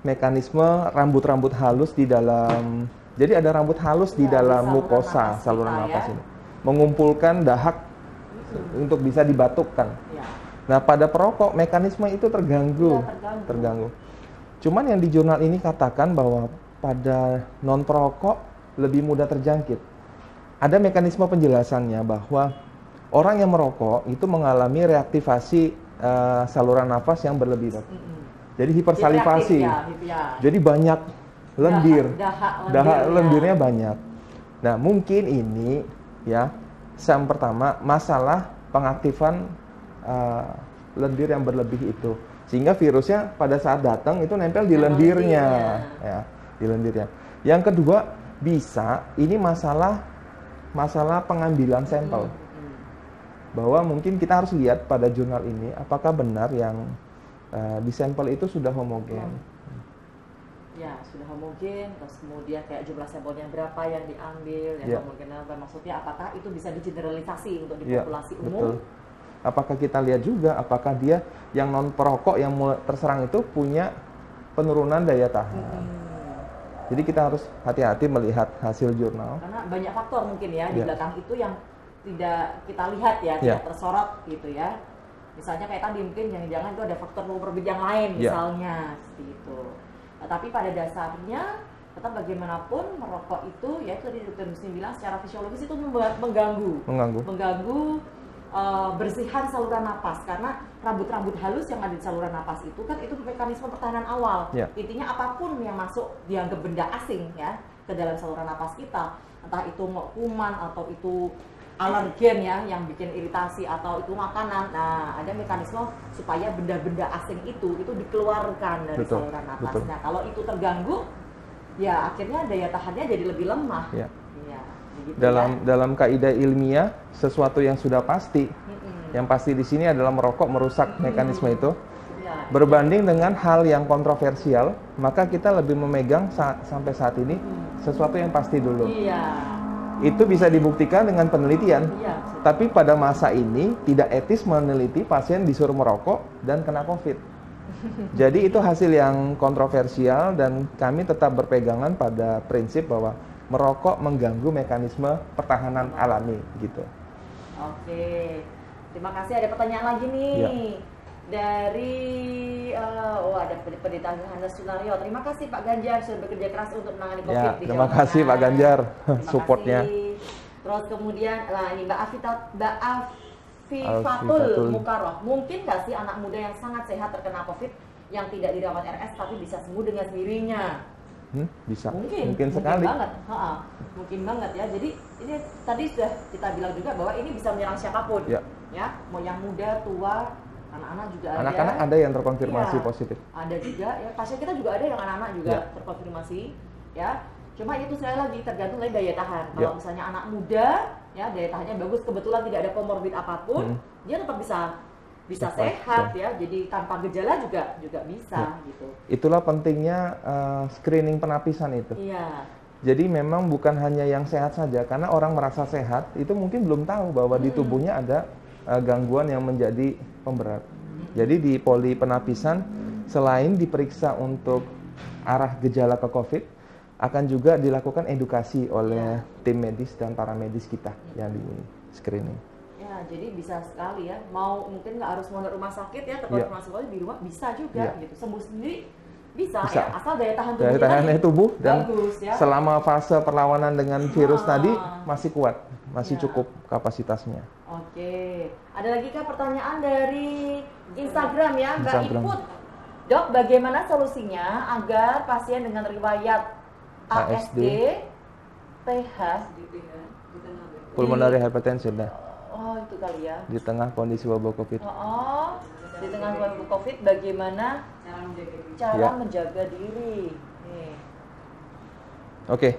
mekanisme rambut-rambut halus di dalam, jadi ada rambut halus di dalam mukosa saluran nafas ini, mengumpulkan dahak untuk bisa dibatukkan. Nah pada perokok mekanisme itu terganggu. Cuman yang di jurnal ini katakan bahwa pada non perokok lebih mudah terjangkit. Ada mekanisme penjelasannya bahwa orang yang merokok itu mengalami reaktivasi saluran nafas yang berlebihan. Jadi hipersalivasi. Jadi banyak lendir. Dahak lendirnya banyak. Nah, mungkin ini ya yang pertama masalah pengaktifan lendir yang berlebih itu. Sehingga virusnya pada saat datang itu nempel di lendirnya, ya, di lendirnya. Yang kedua, bisa ini masalah pengambilan sampel. Bahwa mungkin kita harus lihat pada jurnal ini apakah benar yang di sampel itu sudah homogen. Ya, sudah homogen, terus kemudian kayak jumlah sampelnya berapa yang diambil, yang homogen apa, maksudnya apakah itu bisa digeneralisasi untuk di populasi umum? Betul. Apakah kita lihat juga apakah dia yang non perokok yang terserang itu punya penurunan daya tahan. Jadi kita harus hati-hati melihat hasil jurnal. Karena banyak faktor mungkin ya di belakang itu yang tidak kita lihat ya, tidak tersorot gitu ya. Misalnya kayak tadi mungkin jangan-jangan itu ada faktor morbid yang lain misalnya seperti itu. Nah, tapi pada dasarnya tetap bagaimanapun merokok itu ya itu tadi Dr. Muslim bilang secara fisiologis itu mengganggu bersihan saluran napas karena rambut-rambut halus yang ada di saluran napas itu kan itu mekanisme pertahanan awal. Intinya apapun yang masuk dianggap benda asing ya ke dalam saluran napas kita, entah itu kuman atau itu alergen ya yang bikin iritasi atau itu makanan. Nah, ada mekanisme supaya benda-benda asing itu dikeluarkan dari saluran napas. Nah, kalau itu terganggu ya akhirnya daya tahannya jadi lebih lemah. Begitu, dalam kaidah ilmiah sesuatu yang sudah pasti, yang pasti di sini adalah merokok merusak mekanisme itu. Berbanding dengan hal yang kontroversial, maka kita lebih memegang sampai saat ini sesuatu yang pasti dulu. Itu bisa dibuktikan dengan penelitian. Tapi pada masa ini tidak etis meneliti pasien disuruh merokok dan kena COVID. Jadi itu hasil yang kontroversial dan kami tetap berpegangan pada prinsip bahwa merokok mengganggu mekanisme pertahanan alami gitu. Oke. Terima kasih, ada pertanyaan lagi nih. Dari ada pendeta Yohanes Sunario. Terima kasih Pak Ganjar sudah bekerja keras untuk menangani COVID di terima kasih Pak Ganjar supportnya. Terus kemudian ini Mbak Afifatul Mukaroh. Mungkin nggak sih anak muda yang sangat sehat terkena COVID yang tidak dirawat RS tapi bisa sembuh dengan sendirinya? Bisa. Mungkin sekali. Banget. Mungkin banget ya. Jadi ini tadi sudah kita bilang juga bahwa ini bisa menyerang siapapun. Ya, mau yang muda, tua, Anak-anak juga ada. Anak-anak ada yang terkonfirmasi Iya, positif. ada juga ya, pasien kita juga ada yang anak-anak juga Ya. terkonfirmasi ya. Cuma itu sekali lagi tergantung dari daya tahan. Kalau Ya. misalnya anak muda ya daya tahannya bagus, kebetulan tidak ada komorbid apapun, dia tetap bisa Sehat, sehat ya. Jadi tanpa gejala juga bisa gitu. Itulah pentingnya screening penapisan itu. Iya. Jadi memang bukan hanya yang sehat saja, karena orang merasa sehat itu mungkin belum tahu bahwa di tubuhnya ada gangguan yang menjadi pemberat. Jadi di poli penapisan selain diperiksa untuk arah gejala ke COVID, akan juga dilakukan edukasi oleh tim medis dan para medis kita yang di screening. Ya, jadi bisa sekali ya. Mau mungkin nggak harus mau ke rumah sakit ya, terkonfirmasi COVID di rumah bisa juga gitu. Sembuh sendiri bisa. Ya, asal daya tahan tubuh Daya kita tahan tubuh dan bagus ya. selama fase perlawanan dengan virus tadi masih kuat, masih cukup kapasitasnya. Oke, ada lagi kah pertanyaan dari Instagram ya, Mbak Instagram. Iput? Dok, bagaimana solusinya agar pasien dengan riwayat ASD, PH, Pulmonary hypertension dah, oh itu kali ya, di tengah kondisi wabah COVID. di tengah wabah COVID, bagaimana cara Ya. menjaga diri? Nih. Oke.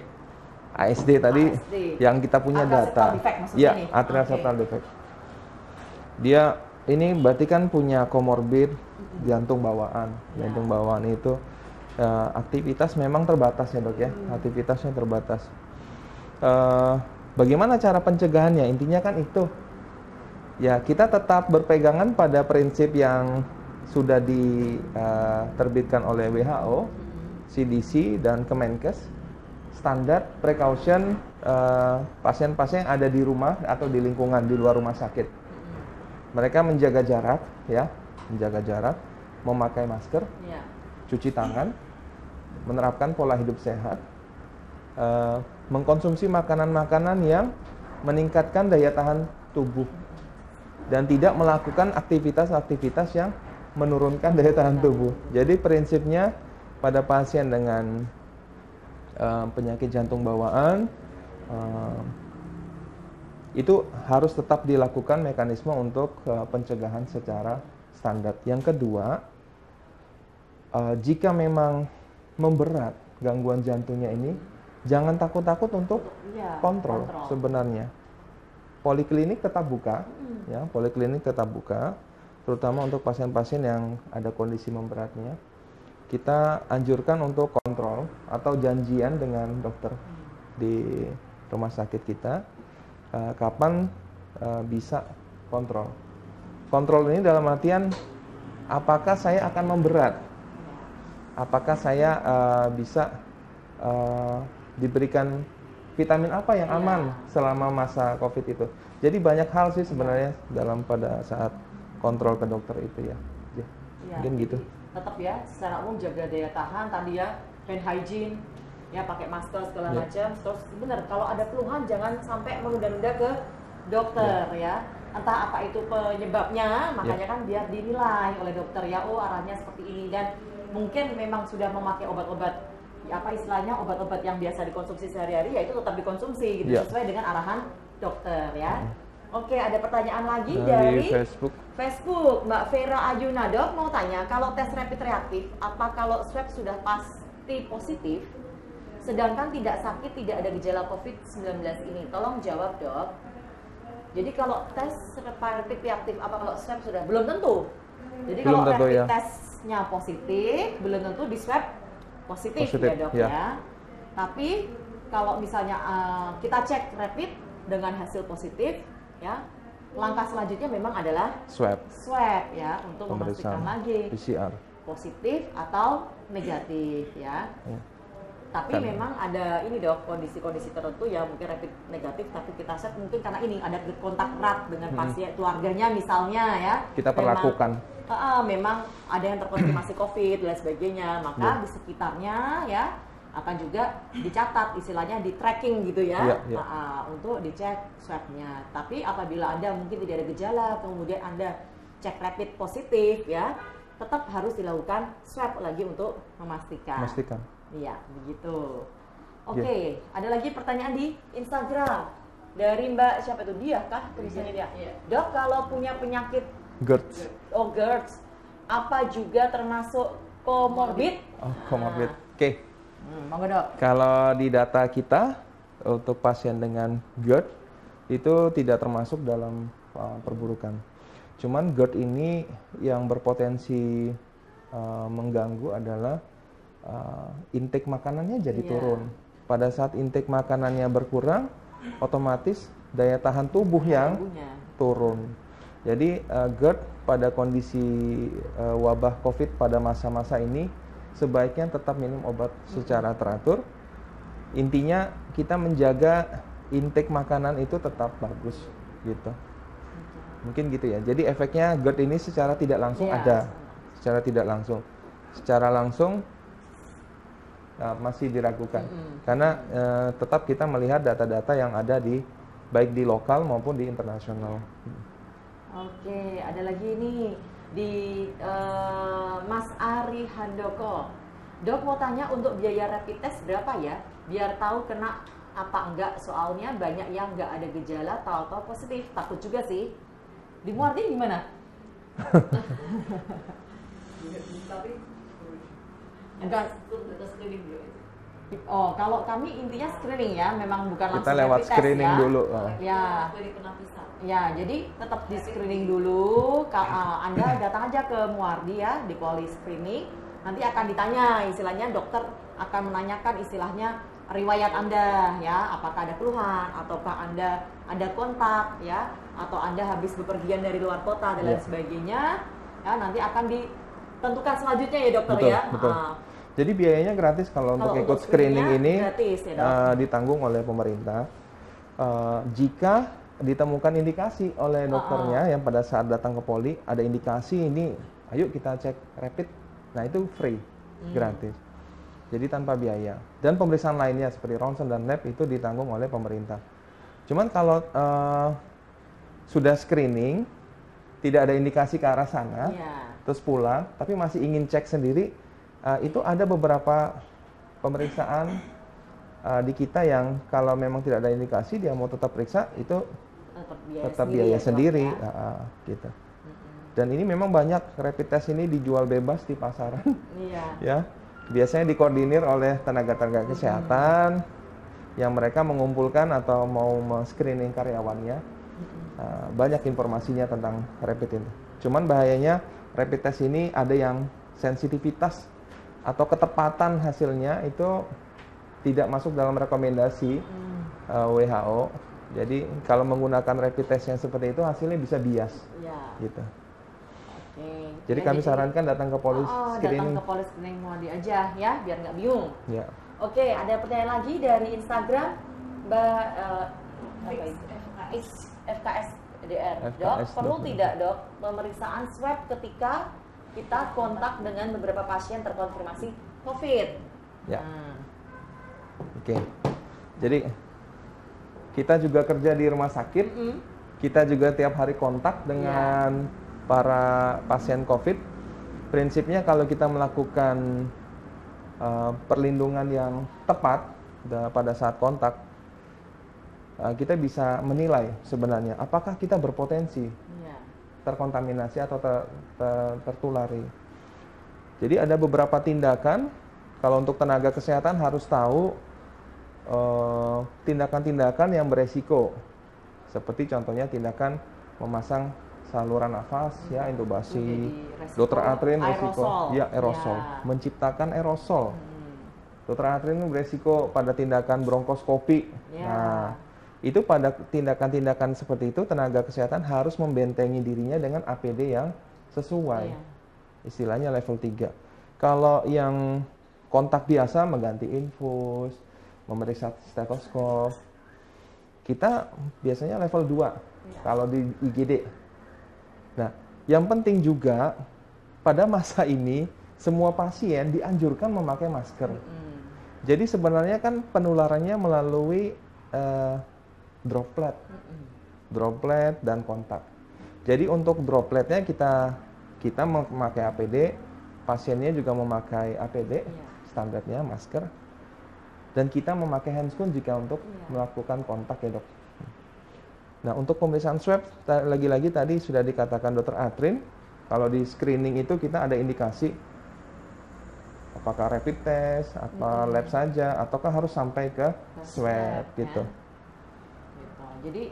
ASD tadi ASD. yang kita punya Atrial data. septal defect maksudnya Iya, nih? atrial Oke. septal defect. Dia ini berarti kan punya komorbid jantung bawaan. Jantung bawaan itu aktivitas memang terbatas ya, Dok ya. Aktivitasnya terbatas. Bagaimana cara pencegahannya? Intinya kan itu. Ya, kita tetap berpegangan pada prinsip yang sudah diterbitkan oleh WHO, CDC dan Kemenkes. Standar precaution pasien-pasien yang ada di rumah atau di lingkungan di luar rumah sakit. Mereka menjaga jarak, ya, menjaga jarak, memakai masker, Iya. cuci tangan, menerapkan pola hidup sehat, mengkonsumsi makanan-makanan yang meningkatkan daya tahan tubuh, dan tidak melakukan aktivitas-aktivitas yang menurunkan daya tahan tubuh. Jadi prinsipnya pada pasien dengan penyakit jantung bawaan itu harus tetap dilakukan mekanisme untuk pencegahan secara standar. Yang kedua, jika memang memberat gangguan jantungnya ini, jangan takut-takut untuk Iya, kontrol sebenarnya. Poliklinik tetap buka, ya, poliklinik tetap buka, terutama untuk pasien-pasien yang ada kondisi memberatnya. Kita anjurkan untuk kontrol atau janjian dengan dokter di rumah sakit kita, kapan bisa kontrol. Kontrol ini dalam artian apakah saya akan memberat, apakah saya bisa diberikan vitamin apa yang aman selama masa COVID itu. Jadi banyak hal sih sebenarnya dalam pada saat kontrol ke dokter itu ya. Mungkin gitu. Tetap ya, secara umum jaga daya tahan tadi ya, hand hygiene, ya pakai masker segala macam. Terus benar, kalau ada keluhan jangan sampai menunda-nunda ke dokter ya. Entah apa itu penyebabnya, makanya kan biar dinilai oleh dokter ya, oh arahnya seperti ini, dan mungkin memang sudah memakai obat-obat, ya apa istilahnya, obat-obat yang biasa dikonsumsi sehari-hari, ya itu tetap dikonsumsi gitu, sesuai dengan arahan dokter ya. Oke, ada pertanyaan lagi dari Facebook, Mbak Vera Ayuna. Dok, mau tanya, kalau tes rapid reaktif, apa kalau swab sudah pasti positif, sedangkan tidak sakit, tidak ada gejala COVID-19 ini? Tolong jawab, Dok. Jadi kalau tes rapid reaktif, apa kalau swab sudah? Belum tentu. Jadi Belum kalau tentu, rapid ya. tesnya positif, belum tentu di swab positif ya, Dok ya. ya. Tapi kalau misalnya kita cek rapid dengan hasil positif, ya, langkah selanjutnya memang adalah swab ya, untuk memastikan lagi PCR positif atau negatif ya. Tapi memang ada ini, Dok, kondisi-kondisi tertentu ya, mungkin rapid negatif tapi kita swab mungkin karena ini ada kontak erat dengan pasien keluarganya misalnya ya. Kita perlakukan. Memang ada yang terkonfirmasi COVID dan sebagainya, maka di sekitarnya ya akan juga dicatat, istilahnya di tracking gitu ya, untuk dicek swabnya. Tapi apabila Anda mungkin tidak ada gejala, kemudian Anda cek rapid positif ya, tetap harus dilakukan swab lagi untuk memastikan. Iya, begitu. Oke, ada lagi pertanyaan di Instagram dari Mbak siapa itu, dia kah tulisannya dia? Dok, kalau punya penyakit GERD. Oh, GERD. Apa juga termasuk komorbid? Oh, comorbid. Oke. Monggo dok. Kalau di data kita untuk pasien dengan GERD itu tidak termasuk dalam perburukan. Cuman GERD ini yang berpotensi mengganggu adalah intake makanannya jadi turun. Pada saat intake makanannya berkurang, otomatis daya tahan tubuh yang turun. Jadi GERD pada kondisi wabah COVID pada masa-masa ini sebaiknya tetap minum obat secara teratur. Intinya kita menjaga intake makanan itu tetap bagus gitu. Mungkin gitu ya. Jadi efeknya GERD ini secara tidak langsung ada. Secara tidak langsung. Secara langsung masih diragukan. Karena tetap kita melihat data-data yang ada di baik di lokal maupun di internasional. Oke, ada lagi nih di Mas Ari Handoko. Dok mau tanya untuk biaya rapid test berapa ya? Biar tahu kena apa enggak. Soalnya banyak yang enggak ada gejala, tahu-tahu positif. Takut juga sih. Di Muardi gimana? Tapi Enggak. screening dulu. Oh, kalau kami intinya screening ya, memang bukan Kita langsung lewat rapid test screening ya. dulu. Ya. Screening penapisan. Ya, jadi tetap di screening dulu. Anda datang aja ke Muardi ya, di poli screening. Nanti akan ditanya, istilahnya dokter akan menanyakan istilahnya riwayat Anda ya, apakah ada keluhan ataukah Anda ada kontak ya, atau Anda habis bepergian dari luar kota dan lain sebagainya. Ya, nanti akan ditentukan selanjutnya ya dokter Betul, ya. betul. Jadi biayanya gratis kalau untuk ikut screening ini gratis, ya, ditanggung oleh pemerintah. Jika ditemukan indikasi oleh dokternya yang pada saat datang ke poli ada indikasi ini, ayo kita cek rapid. Nah itu free, gratis. Jadi tanpa biaya. Dan pemeriksaan lainnya seperti ronsen dan lab itu ditanggung oleh pemerintah. Cuman kalau sudah screening, tidak ada indikasi ke arah sana, terus pulang, tapi masih ingin cek sendiri, itu ada beberapa pemeriksaan di kita yang kalau memang tidak ada indikasi dia mau tetap periksa itu tetap biaya sendiri gitu. Dan ini memang banyak rapid test ini dijual bebas di pasaran. Ya, biasanya dikoordinir oleh tenaga-tenaga kesehatan yang mereka mengumpulkan atau mau screening karyawannya. Banyak informasinya tentang rapid ini. Cuman bahayanya rapid test ini ada yang sensitivitas atau ketepatan hasilnya itu tidak masuk dalam rekomendasi WHO. Jadi kalau menggunakan rapid test yang seperti itu hasilnya bisa bias, gitu. Jadi kami sarankan datang ke poli screening. Datang ke poli screening Muardi aja ya, biar nggak bingung. Ya. Oke, ada pertanyaan lagi dari Instagram Mbak FKSDR. Dok, perlu tidak dok pemeriksaan swab ketika kita kontak dengan beberapa pasien terkonfirmasi COVID? Ya. Oke. Jadi kita juga kerja di rumah sakit. Kita juga tiap hari kontak dengan para pasien COVID. Prinsipnya kalau kita melakukan perlindungan yang tepat pada saat kontak, kita bisa menilai sebenarnya apakah kita berpotensi terkontaminasi atau tertulari. Jadi ada beberapa tindakan, kalau untuk tenaga kesehatan harus tahu tindakan-tindakan yang beresiko. Seperti contohnya tindakan memasang saluran nafas, ya intubasi, dokter atrin resiko, ya aerosol, menciptakan aerosol. Dokter atrin beresiko pada tindakan bronkoskopi. Nah, itu pada tindakan-tindakan seperti itu tenaga kesehatan harus membentengi dirinya dengan APD yang sesuai. Istilahnya level 3. Kalau yang kontak biasa mengganti infus, memeriksa stetoskop, kita biasanya level 2 kalau di IGD. Nah, yang penting juga pada masa ini semua pasien dianjurkan memakai masker. Jadi sebenarnya kan penularannya melalui droplet dan kontak. Jadi untuk dropletnya kita memakai APD, pasiennya juga memakai APD, standarnya masker, dan kita memakai handscoon jika untuk melakukan kontak ya dok. Nah, untuk pemeriksaan swab, lagi-lagi tadi sudah dikatakan Dr. Atrin, kalau di screening itu kita ada indikasi apakah rapid test, apa lab saja, ataukah harus sampai ke swab gitu. Ya. Gitu.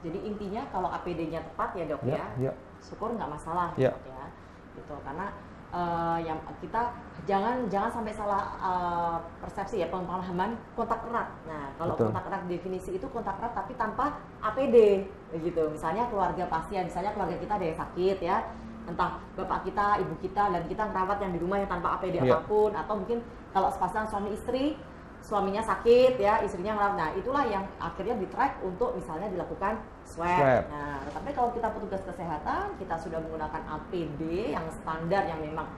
Jadi intinya kalau APD-nya tepat ya dok ya, syukur nggak masalah ya. Gitu. Karena yang kita jangan sampai salah persepsi ya, pemahaman kontak erat. Nah, kalau kontak erat definisi itu kontak erat tapi tanpa APD gitu. Misalnya keluarga pasien, misalnya keluarga kita ada yang sakit ya, entah bapak kita, ibu kita, dan kita merawat yang di rumah yang tanpa APD apapun, atau mungkin kalau sepasang suami istri, suaminya sakit ya, istrinya merawat. Nah, itulah yang akhirnya di-track untuk misalnya dilakukan swab. Nah, tapi kalau kita petugas kesehatan, kita sudah menggunakan APD yang standar, yang memang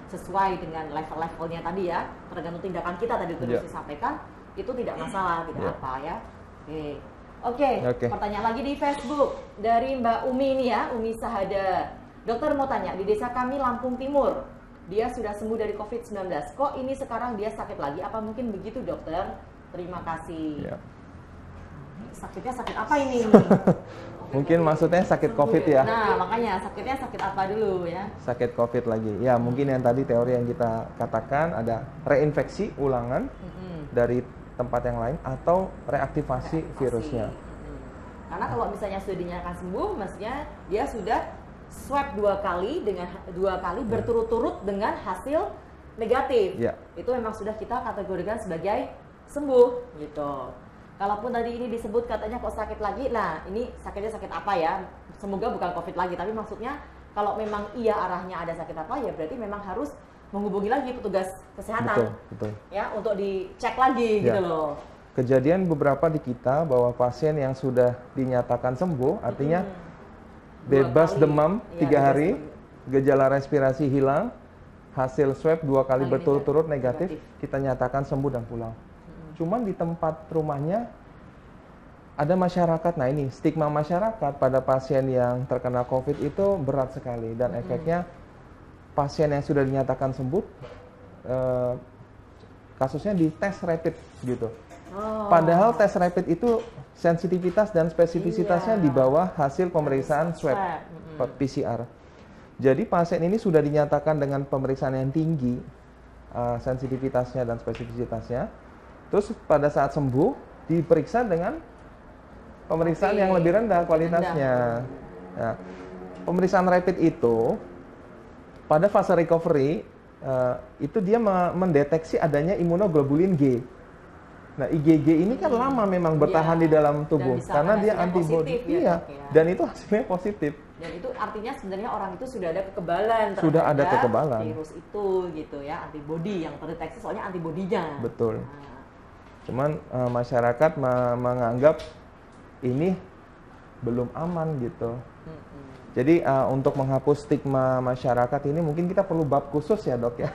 sesuai dengan level-levelnya tadi ya, tergantung tindakan kita tadi terus disampaikan, itu tidak masalah, tidak apa ya. Oke, pertanyaan lagi di Facebook dari Mbak Umi ini ya, Umi Sahada. Dokter mau tanya, di desa kami Lampung Timur, dia sudah sembuh dari COVID-19. Kok ini sekarang dia sakit lagi? Apa mungkin begitu dokter? Terima kasih. Sakitnya sakit apa ini? Mungkin maksudnya sakit COVID ya? Nah, makanya sakitnya sakit apa dulu ya? Sakit COVID lagi. Ya, mungkin yang tadi teori yang kita katakan ada reinfeksi ulangan dari tempat yang lain atau reaktivasi virusnya. Karena kalau misalnya sudah dinyatakan sembuh, maksudnya dia sudah swab 2 kali berturut-turut dengan hasil negatif. Itu memang sudah kita kategorikan sebagai sembuh gitu. Kalaupun tadi ini disebut katanya kok sakit lagi, nah ini sakitnya sakit apa ya? Semoga bukan COVID lagi, tapi maksudnya kalau memang iya arahnya ada sakit apa ya berarti memang harus menghubungi lagi petugas kesehatan. Betul. Ya, untuk dicek lagi gitu loh. Kejadian beberapa di kita bahwa pasien yang sudah dinyatakan sembuh, artinya bebas demam 3 hari, gejala respirasi hilang, hasil swab 2 kali berturut-turut negatif, kita nyatakan sembuh dan pulang. Cuman di tempat rumahnya ada masyarakat, nah ini stigma masyarakat pada pasien yang terkena COVID itu berat sekali, dan efeknya pasien yang sudah dinyatakan sembuh, kasusnya di tes rapid gitu. Padahal tes rapid itu sensitivitas dan spesifisitasnya di bawah hasil pemeriksaan swab PCR. Jadi pasien ini sudah dinyatakan dengan pemeriksaan yang tinggi, sensitivitasnya dan spesifisitasnya. Terus pada saat sembuh diperiksa dengan pemeriksaan yang lebih rendah kualitasnya. Nah, pemeriksaan rapid itu pada fase recovery itu dia mendeteksi adanya imunoglobulin G. Nah, IgG ini kan lama memang bertahan di dalam tubuh karena dia antibodi. Dan itu hasilnya positif. Dan itu artinya sebenarnya orang itu sudah ada kekebalan terhadap virus itu gitu ya, antibodi yang terdeteksi soalnya antibodinya. Betul. Cuman masyarakat menganggap ini belum aman gitu. Jadi untuk menghapus stigma masyarakat ini mungkin kita perlu bab khusus ya dok ya.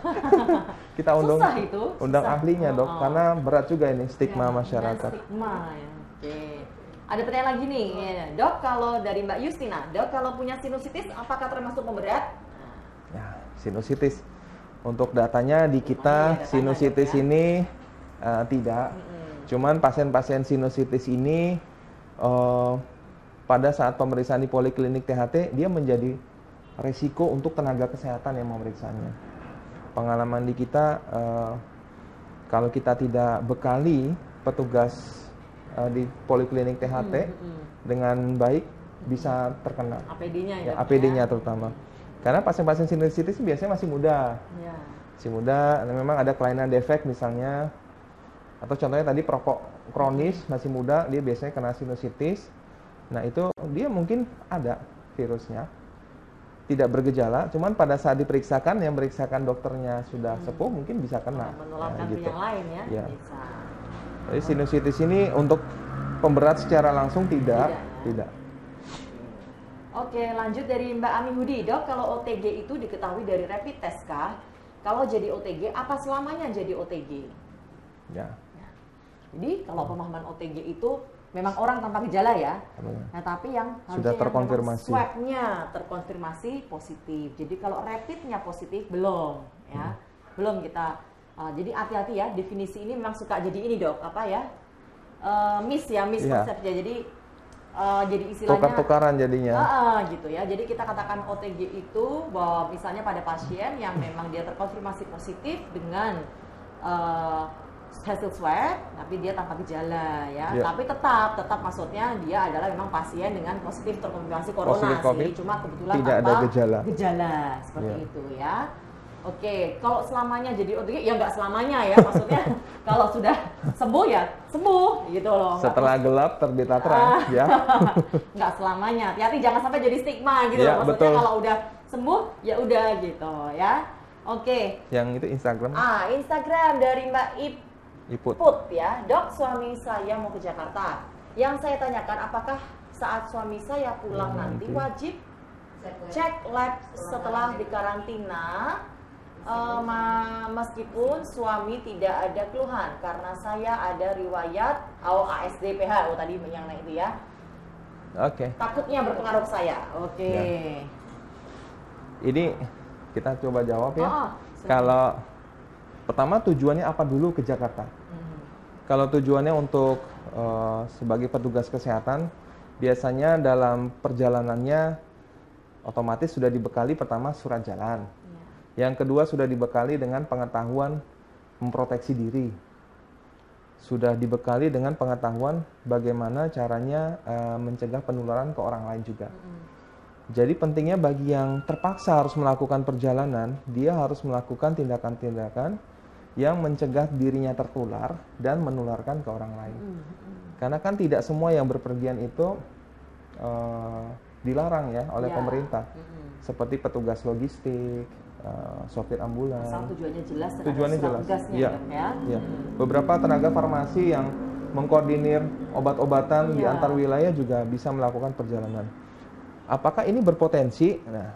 Kita undang ahlinya dok, karena berat juga ini stigma masyarakat. Stigma ya. Oke. Ada pertanyaan lagi nih, dok, kalau dari Mbak Justina, dok kalau punya sinusitis apakah termasuk pemberat? Ya, sinusitis. Untuk datanya di kita sinusitis ini tidak. Cuman pasien-pasien sinusitis ini pada saat pemeriksaan di poliklinik THT, dia menjadi resiko untuk tenaga kesehatan yang memeriksanya. Pengalaman di kita, kalau kita tidak bekali petugas di poliklinik THT dengan baik, bisa terkena. APD-nya APD-nya terutama. Karena pasien-pasien sinusitis biasanya masih muda. Masih muda, memang ada kelainan defek misalnya. Atau contohnya tadi perokok kronis, masih muda, dia biasanya kena sinusitis. Nah itu dia mungkin ada virusnya, tidak bergejala, cuman pada saat diperiksakan, yang meriksakan dokternya sudah sepuh, mungkin bisa kena. Menularkan gitu. Yang lain ya. Bisa. Jadi sinusitis ini untuk pemberat secara langsung tidak. Oke, lanjut dari Mbak Ami Hudi, dok kalau OTG itu diketahui dari rapid test kah? Kalau jadi OTG, apa selamanya jadi OTG? Ya. Jadi kalau pemahaman OTG itu memang orang tanpa gejala ya. Nah, tapi yang sudah terkonfirmasi swab-nya terkonfirmasi positif. Jadi kalau rapidnya positif belum ya. Belum kita jadi hati-hati ya, definisi ini memang suka jadi ini dok, apa ya? Miskonsepsi. Jadi jadi istilahnya tukar-tukaran jadinya. Gitu ya. Jadi kita katakan OTG itu bahwa misalnya pada pasien yang memang dia terkonfirmasi positif dengan hasil swab, tapi dia tanpa gejala ya. Ya. Tapi tetap maksudnya dia adalah memang pasien dengan positif terkonfirmasi corona Positif COVID, sih. Cuma kebetulan tidak tanpa ada gejala. seperti Ya. itu ya. Oke, kalau selamanya jadi OTG ya nggak selamanya ya, maksudnya kalau sudah sembuh ya sembuh gitu loh. Nggak Setelah gelap terbitlah terang, ya. nggak selamanya. Hati-hati jangan sampai jadi stigma gitu Ya, loh. Maksudnya betul. kalau udah sembuh ya udah gitu ya. Oke. Yang itu Instagram Instagram dari Mbak Iput. Iput ya. Dok, suami saya mau ke Jakarta. Yang saya tanyakan apakah saat suami saya pulang nanti wajib cek lab setelah dikarantina? Meskipun suami tidak ada keluhan karena saya ada riwayat ASD-PH tadi yang itu ya. Oke. Takutnya berpengaruh ke saya. Oke. Ya. Ini kita coba jawab ya. Silakan. Kalau pertama tujuannya apa dulu ke Jakarta? Kalau tujuannya untuk sebagai petugas kesehatan, biasanya dalam perjalanannya otomatis sudah dibekali pertama surat jalan. Yang kedua sudah dibekali dengan pengetahuan memproteksi diri. Sudah dibekali dengan pengetahuan bagaimana caranya mencegah penularan ke orang lain juga. Jadi pentingnya bagi yang terpaksa harus melakukan perjalanan, dia harus melakukan tindakan-tindakan yang mencegah dirinya tertular dan menularkan ke orang lain. Karena kan tidak semua yang berpergian itu dilarang ya oleh pemerintah. Seperti petugas logistik, sopir ambulans. Asal tujuannya jelas dan Tujuannya ada surat jelas. tugasnya, Iya. Dok, ya. Iya. Beberapa tenaga farmasi yang mengkoordinir obat-obatan di antar wilayah juga bisa melakukan perjalanan. Apakah ini berpotensi? Nah,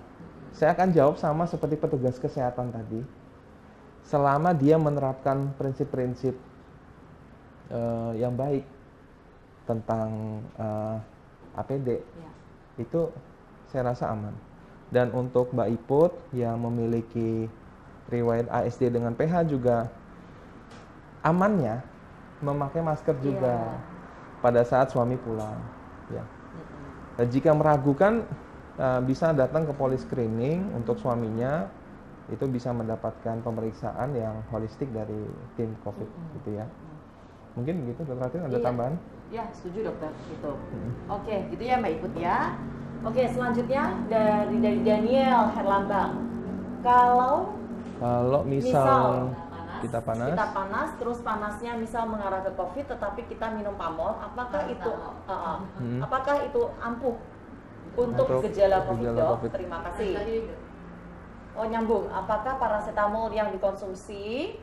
saya akan jawab sama seperti petugas kesehatan tadi. Selama dia menerapkan prinsip-prinsip yang baik tentang APD, itu saya rasa aman. Dan untuk Mbak Iput yang memiliki riwayat ASD dengan PH juga amannya memakai masker juga pada saat suami pulang. Ya. Jika meragukan bisa datang ke poliscreening untuk suaminya, itu bisa mendapatkan pemeriksaan yang holistik dari tim COVID gitu ya. Mungkin begitu, Dr. Ratih, ada tambahan? Ya, setuju dokter. Gitu. Oke, gitu ya Mbak Iput ya. Oke, selanjutnya dari Daniel Herlambang. Kalau misal kita panas, terus panasnya misal mengarah ke COVID, tetapi kita minum pamol, apakah itu ampuh untuk gejala COVID, Dok? Terima kasih. Oh, nyambung. Apakah paracetamol yang dikonsumsi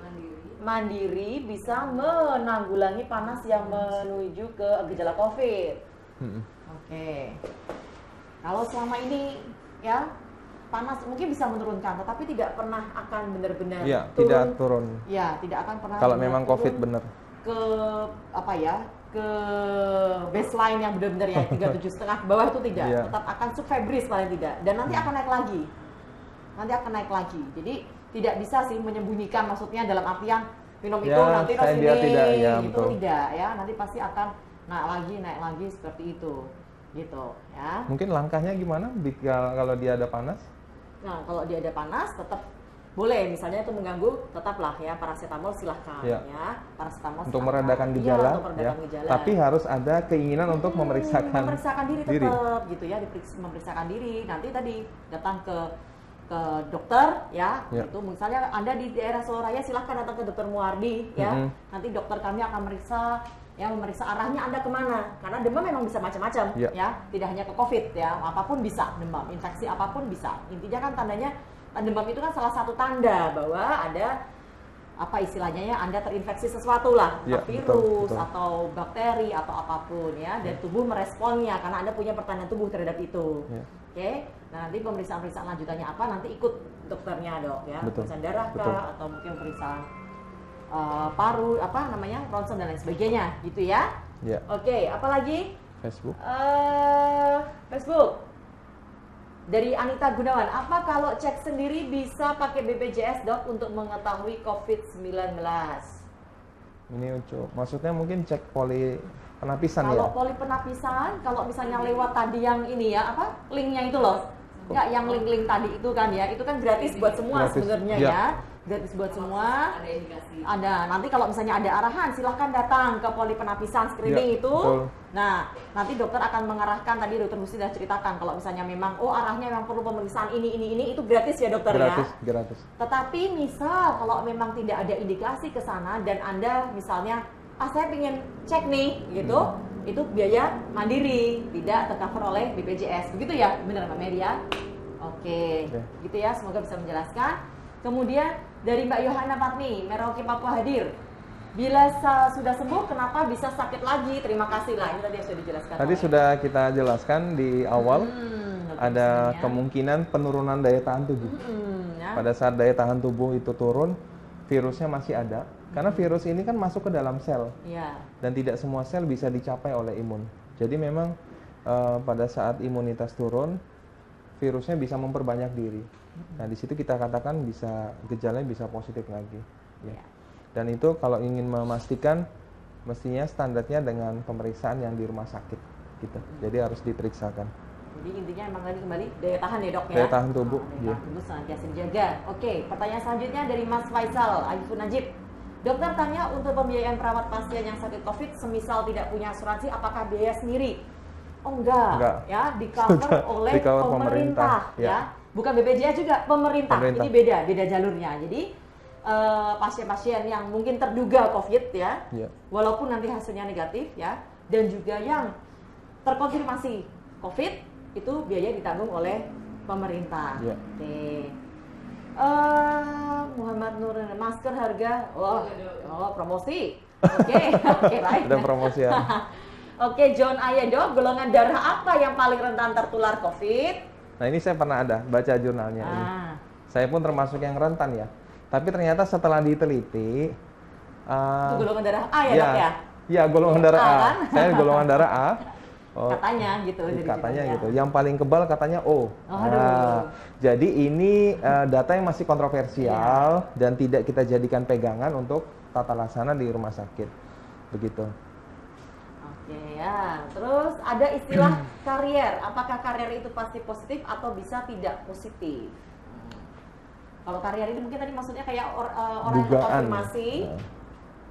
mandiri bisa menanggulangi panas yang menuju ke gejala COVID? Oke. Kalau selama ini ya panas mungkin bisa menurunkan, tetapi tidak pernah akan benar-benar turun. Ya, tidak akan pernah. Kalau memang COVID benar. Ke apa ya? Ke baseline yang benar-benar ya 37,5 ke bawah itu tidak. Tetap akan subfebris paling tidak. Dan nanti akan naik lagi. Jadi tidak bisa sih menyembunyikan, maksudnya dalam artian minum itu nanti dia tidak, itu betul. tidak ya, nanti pasti akan naik lagi seperti itu. Gitu ya. Mungkin langkahnya gimana kalau dia ada panas? Nah, kalau dia ada panas tetap boleh, misalnya itu mengganggu, tetaplah ya paracetamol silahkan ya. Paracetamol untuk meredakan gejala, tapi harus ada keinginan untuk memeriksakan diri tetap gitu ya, memeriksakan diri. Nanti tadi datang ke dokter ya. Itu misalnya Anda di daerah Soloraya silahkan datang ke Dokter Muardi ya. Nanti dokter kami akan memeriksa arahnya Anda kemana, karena demam memang bisa macam-macam ya, tidak hanya ke COVID ya, apapun bisa demam, infeksi apapun bisa. Intinya kan tandanya demam itu kan salah satu tanda bahwa ada apa istilahnya ya, Anda terinfeksi sesuatu lah, virus atau bakteri atau apapun ya, dan tubuh meresponnya karena Anda punya pertahanan tubuh terhadap itu. Oke. Nah, nanti pemeriksaan lanjutannya apa nanti ikut dokternya, Dok ya. Pemeriksaan darah kah atau mungkin pemeriksaan paru, ronsen dan lain sebagainya gitu ya. Oke, apalagi Facebook dari Anita Gunawan, apa kalau cek sendiri bisa pakai BPJS, Dok, untuk mengetahui COVID-19? Ini maksudnya mungkin cek Penapisan ya. Kalau polipenapisan, kalau misalnya lewat tadi yang ini ya, apa linknya itu loh, nggak yang link-link tadi itu kan ya, itu kan gratis buat semua Gratis, sebenarnya ya. ya, gratis buat semua. Ada indikasi. Ada. Nanti kalau misalnya ada arahan, silahkan datang ke polipenapisan screening Ya, itu. betul. Nah, nanti dokter akan mengarahkan, tadi dokter Gusti sudah ceritakan kalau misalnya memang arahnya memang perlu pemeriksaan ini itu gratis ya dokter Gratis, ya. gratis. Tetapi misal kalau memang tidak ada indikasi ke sana dan Anda misalnya saya pengen cek nih gitu, itu biaya mandiri, tidak tercover oleh BPJS. Begitu ya? Benar Mbak Mary ya? Oke. Gitu ya, semoga bisa menjelaskan. Kemudian dari Mbak Yohana Patni, Merauke Papua hadir. Bila sudah sembuh, kenapa bisa sakit lagi? Terima kasih lah. Ini tadi yang sudah dijelaskan. Tadi oleh- sudah kita jelaskan di awal, dokter ada Hussein ya. kemungkinan penurunan daya tahan tubuh. Ya. Pada saat daya tahan tubuh itu turun, virusnya masih ada. Karena virus ini kan masuk ke dalam sel, Iya. dan tidak semua sel bisa dicapai oleh imun. Jadi memang pada saat imunitas turun, virusnya bisa memperbanyak diri. Nah, di situ kita katakan bisa gejalanya bisa positif lagi. Ya. Ya. Dan itu kalau ingin memastikan, mestinya standarnya dengan pemeriksaan yang di rumah sakit, gitu. Jadi harus diperiksakan. Jadi intinya emang tadi kembali daya tahan ya dok ya. Daya tahan tubuh, Daya iya. tahan tubuh senantiasa dijaga. Oke, pertanyaan selanjutnya dari Mas Faisal Aifun Najib. Dokter tanya untuk pembiayaan perawat pasien yang sakit COVID, semisal tidak punya asuransi, apakah biaya sendiri? Oh enggak. Ya di cover Sudah oleh di-cover pemerintah, pemerintah, ya. Bukan BPJS juga, pemerintah. Pemerintah. Ini beda jalurnya. Jadi pasien-pasien yang mungkin terduga COVID ya, Ya. walaupun nanti hasilnya negatif ya, dan juga yang terkonfirmasi COVID itu biaya ditanggung oleh pemerintah. Ya. Oke. Muhammad Nur, masker harga, promosi. Oke, oke baik. Ada promosi ya. Oke, John Ayendo, golongan darah apa yang paling rentan tertular COVID? Nah, ini saya pernah baca jurnalnya ini. Saya pun termasuk yang rentan ya. Tapi ternyata setelah diteliti, Itu golongan darah A ya dok ya? Iya, golongan darah A. kan? Saya golongan darah A. Oh, Katanya gitu. jadi katanya ceritanya. gitu. Yang paling kebal katanya O. Aduh. Jadi ini data yang masih kontroversial dan tidak kita jadikan pegangan untuk tata laksana di rumah sakit. Begitu. Oke ya. Terus ada istilah karier. Apakah karier itu pasti positif atau bisa tidak positif? Kalau karier itu mungkin tadi maksudnya kayak orang yang Dugaan. terkonfirmasi. Nah,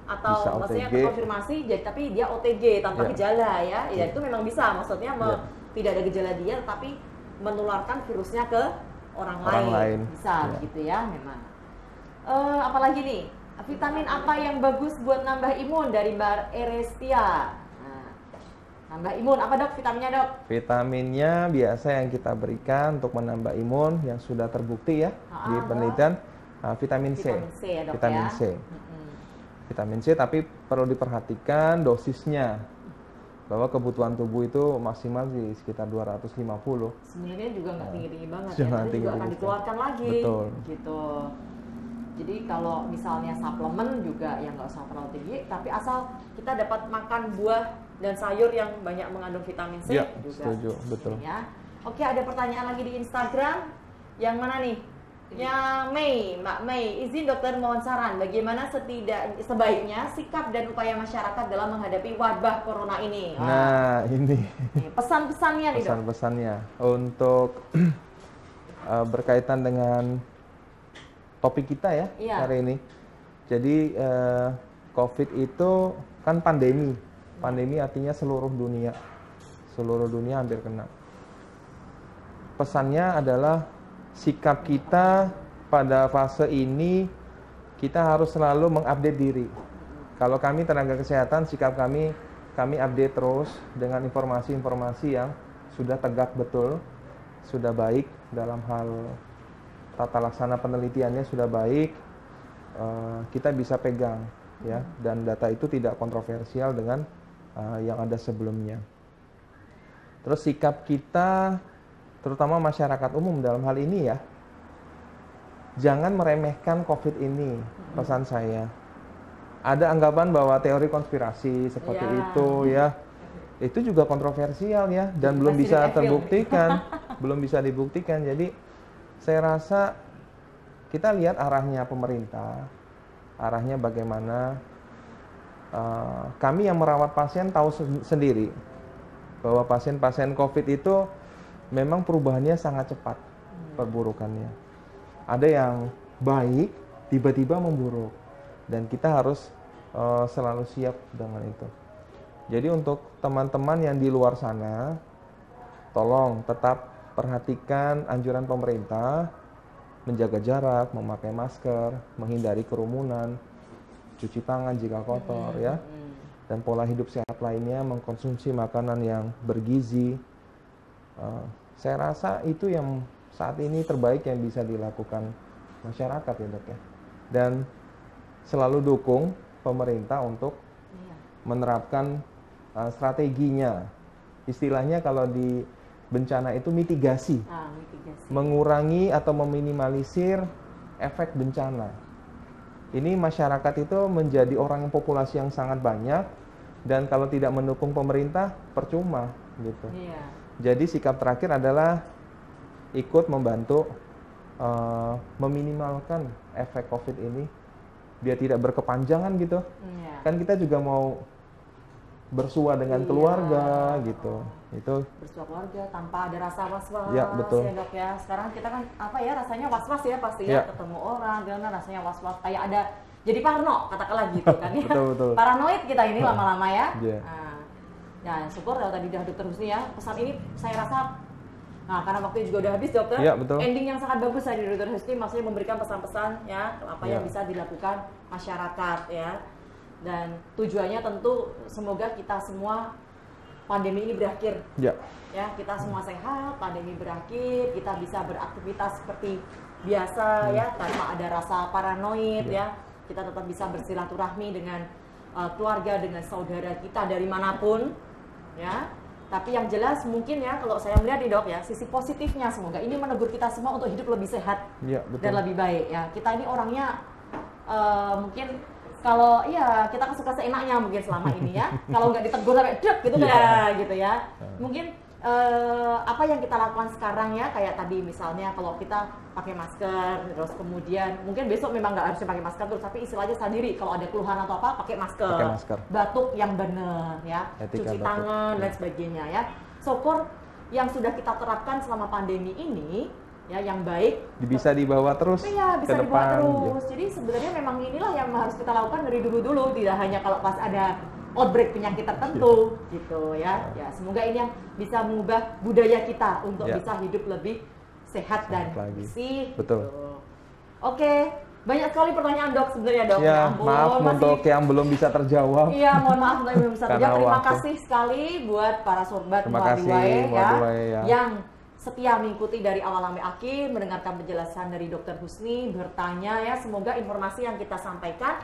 Atau bisa maksudnya OTG. terkonfirmasi tapi dia OTG tanpa Ya. gejala ya. Ya itu memang bisa, maksudnya Ya. tidak ada gejala dia tapi menularkan virusnya ke orang Orang lain. Bisa Ya. gitu ya memang. Apalagi nih, vitamin apa yang bagus buat nambah imun dari Mbak Erestia? Nah, nambah imun apa dok vitaminnya dok? Vitaminnya biasa yang kita berikan untuk menambah imun yang sudah terbukti ya di penelitian vitamin C. Vitamin C ya dok Vitamin ya. C. Vitamin C, tapi perlu diperhatikan dosisnya. Bahwa kebutuhan tubuh itu maksimal di sekitar 250. Sebenarnya juga nggak tinggi-tinggi banget ya, Jangan nanti juga tinggi-tinggi. akan dikeluarkan lagi. Betul. Gitu. Jadi kalau misalnya suplemen juga ya nggak usah terlalu tinggi, tapi asal kita dapat makan buah dan sayur yang banyak mengandung vitamin C Ya, juga. setuju, betul. Ya. Oke, ada pertanyaan lagi di Instagram. Yang mana nih? Ya Mbak Mei, izin dokter mohon saran bagaimana sebaiknya sikap dan upaya masyarakat dalam menghadapi wabah corona ini. Wah, Nah, ini nih, pesan-pesannya nih dok. pesan-pesannya untuk berkaitan dengan topik kita ya Iya. hari ini. Jadi COVID itu kan pandemi. Pandemi artinya seluruh dunia. Seluruh dunia hampir kena. Pesannya adalah sikap kita pada fase ini kita harus selalu mengupdate diri. Kalau kami tenaga kesehatan, sikap kami update terus dengan informasi-informasi yang sudah tegak betul, sudah baik dalam hal tata laksana penelitiannya sudah baik, kita bisa pegang ya, dan data itu tidak kontroversial dengan yang ada sebelumnya. Terus sikap kita terutama masyarakat umum dalam hal ini ya, jangan meremehkan COVID ini, pesan saya. Ada anggapan bahwa teori konspirasi seperti Ya. itu ya, itu juga kontroversial ya, dan belum Masih bisa di-evil. terbuktikan, belum bisa dibuktikan. Jadi saya rasa kita lihat arahnya pemerintah, arahnya bagaimana kami yang merawat pasien tahu sendiri bahwa pasien-pasien COVID itu memang perubahannya sangat cepat perburukannya. Ada yang baik tiba-tiba memburuk dan kita harus selalu siap dengan itu. Jadi untuk teman-teman yang di luar sana, tolong tetap perhatikan anjuran pemerintah, menjaga jarak, memakai masker, menghindari kerumunan, cuci tangan jika kotor ya, dan pola hidup sehat lainnya, mengkonsumsi makanan yang bergizi. Saya rasa itu yang saat ini terbaik yang bisa dilakukan masyarakat ya dok ya. Dan selalu dukung pemerintah untuk menerapkan strateginya. Istilahnya kalau di bencana itu mitigasi. Mengurangi atau meminimalisir efek bencana. Ini masyarakat itu menjadi orang yang populasi yang sangat banyak dan kalau tidak mendukung pemerintah percuma gitu. Jadi sikap terakhir adalah ikut membantu meminimalkan efek COVID ini biar tidak berkepanjangan gitu. Kan kita juga mau bersua dengan keluarga gitu. Itu bersua keluarga tanpa ada rasa was-was. Ya, betul. Ya dok ya. Sekarang kita kan apa ya rasanya was-was ya pasti ya, ketemu orang dengan rasanya was-was kayak ada jadi parno katakanlah gitu kan ya. Betul. Paranoid kita ini lama-lama ya. Nah, syukur kalau tadi udah dokter Husni ya. Pesan ini saya rasa karena waktunya juga udah habis dokter. Ending yang sangat bagus dari dokter Husni maksudnya memberikan pesan-pesan ya apa yang bisa dilakukan masyarakat ya. Dan tujuannya tentu semoga kita semua pandemi ini berakhir. Ya, kita semua sehat, pandemi berakhir, kita bisa beraktivitas seperti biasa ya, tanpa ada rasa paranoid ya. Kita tetap bisa bersilaturahmi dengan keluarga, dengan saudara kita dari manapun ya. Tapi yang jelas mungkin ya kalau saya melihat nih dok ya, sisi positifnya semoga ini menegur kita semua untuk hidup lebih sehat dan lebih baik ya. Kita ini orangnya mungkin kalau kita kan suka seenaknya mungkin selama ini ya. Kalau nggak ditegur sampai dek gitu gitu ya. Mungkin apa yang kita lakukan sekarang ya kayak tadi misalnya kalau kita pakai masker terus kemudian mungkin besok memang nggak harus pakai masker terus tapi istilahnya sendiri kalau ada keluhan atau apa pakai masker. Batuk yang benar ya, cuci tangan dan sebagainya ya. Syukur yang sudah kita terapkan selama pandemi ini ya yang baik bisa dibawa terus bisa ke depan. Dibawa terus. Jadi sebenarnya memang inilah yang harus kita lakukan dari dulu-dulu, tidak hanya kalau pas ada outbreak penyakit tertentu gitu ya. Ya semoga ini yang bisa mengubah budaya kita untuk bisa hidup lebih sehat dan bersih. Betul. Gitu. Oke, banyak sekali pertanyaan dok sebenarnya dok. Ya, maaf untuk yang belum bisa terjawab. Iya, mohon maaf untuk yang belum bisa terjawab. Terima kasih sekali buat para sobat Muardi ya yang setia mengikuti dari awal sampai akhir, mendengarkan penjelasan dari Dr. Husni, bertanya ya, semoga informasi yang kita sampaikan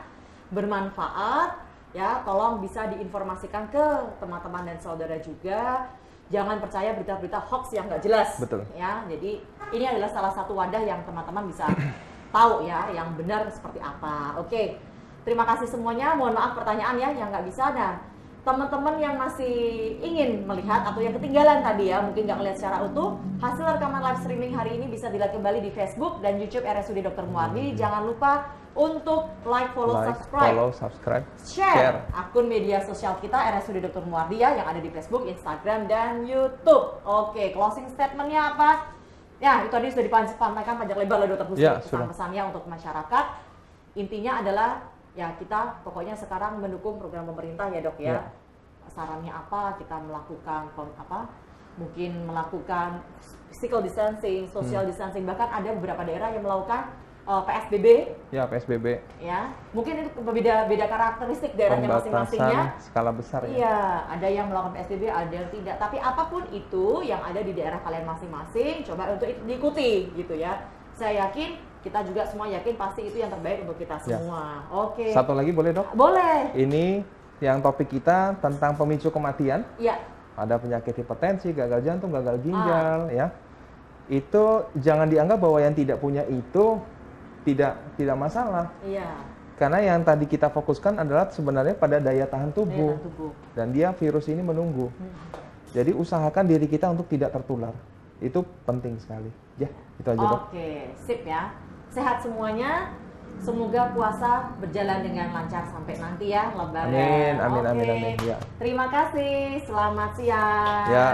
bermanfaat ya, tolong bisa diinformasikan ke teman-teman dan saudara juga. Jangan percaya berita-berita hoax yang nggak jelas. Betul. Ya, jadi ini adalah salah satu wadah yang teman-teman bisa tahu ya, yang benar seperti apa. Oke, terima kasih semuanya. Mohon maaf pertanyaan ya yang nggak bisa. Nah, teman-teman yang masih ingin melihat atau yang ketinggalan tadi ya, mungkin nggak melihat secara utuh, hasil rekaman live streaming hari ini bisa dilihat kembali di Facebook dan YouTube RSUD Dr. Muardi. Jangan lupa untuk follow, subscribe, share akun media sosial kita RSUD Dr. Muardi ya, yang ada di Facebook, Instagram, dan YouTube. Oke, closing statementnya apa? Ya, itu tadi sudah disampaikan panjang lebar oleh Dr. Husni pesan-pesannya untuk masyarakat. Intinya adalah ya kita pokoknya sekarang mendukung program pemerintah ya dok ya. Sarannya apa? Kita melakukan apa? Mungkin melakukan physical distancing, social distancing, bahkan ada beberapa daerah yang melakukan PSBB. Ya, PSBB. Ya, mungkin itu beda karakteristik daerahnya masing-masingnya. Skala besar ya. Iya, ada yang melakukan PSBB, ada yang tidak. Tapi apapun itu yang ada di daerah kalian masing-masing, coba untuk diikuti gitu ya. Saya yakin, kita juga semua yakin pasti itu yang terbaik untuk kita semua. Oke. Satu lagi boleh dok? Boleh. Ini yang topik kita tentang pemicu kematian. Iya. Ada penyakit hipertensi, gagal jantung, gagal ginjal, ya. Itu jangan dianggap bahwa yang tidak punya itu tidak masalah. Iya. Karena yang tadi kita fokuskan adalah sebenarnya pada daya tahan tubuh. Dan dia virus ini menunggu. Jadi usahakan diri kita untuk tidak tertular. Itu penting sekali. Ya, itu aja dok. Oke, sip ya. Sehat semuanya. Semoga puasa berjalan dengan lancar sampai nanti ya Lebaran. Amin, amin, Oke. amin, amin. Ya. Terima kasih. Selamat siang. Ya.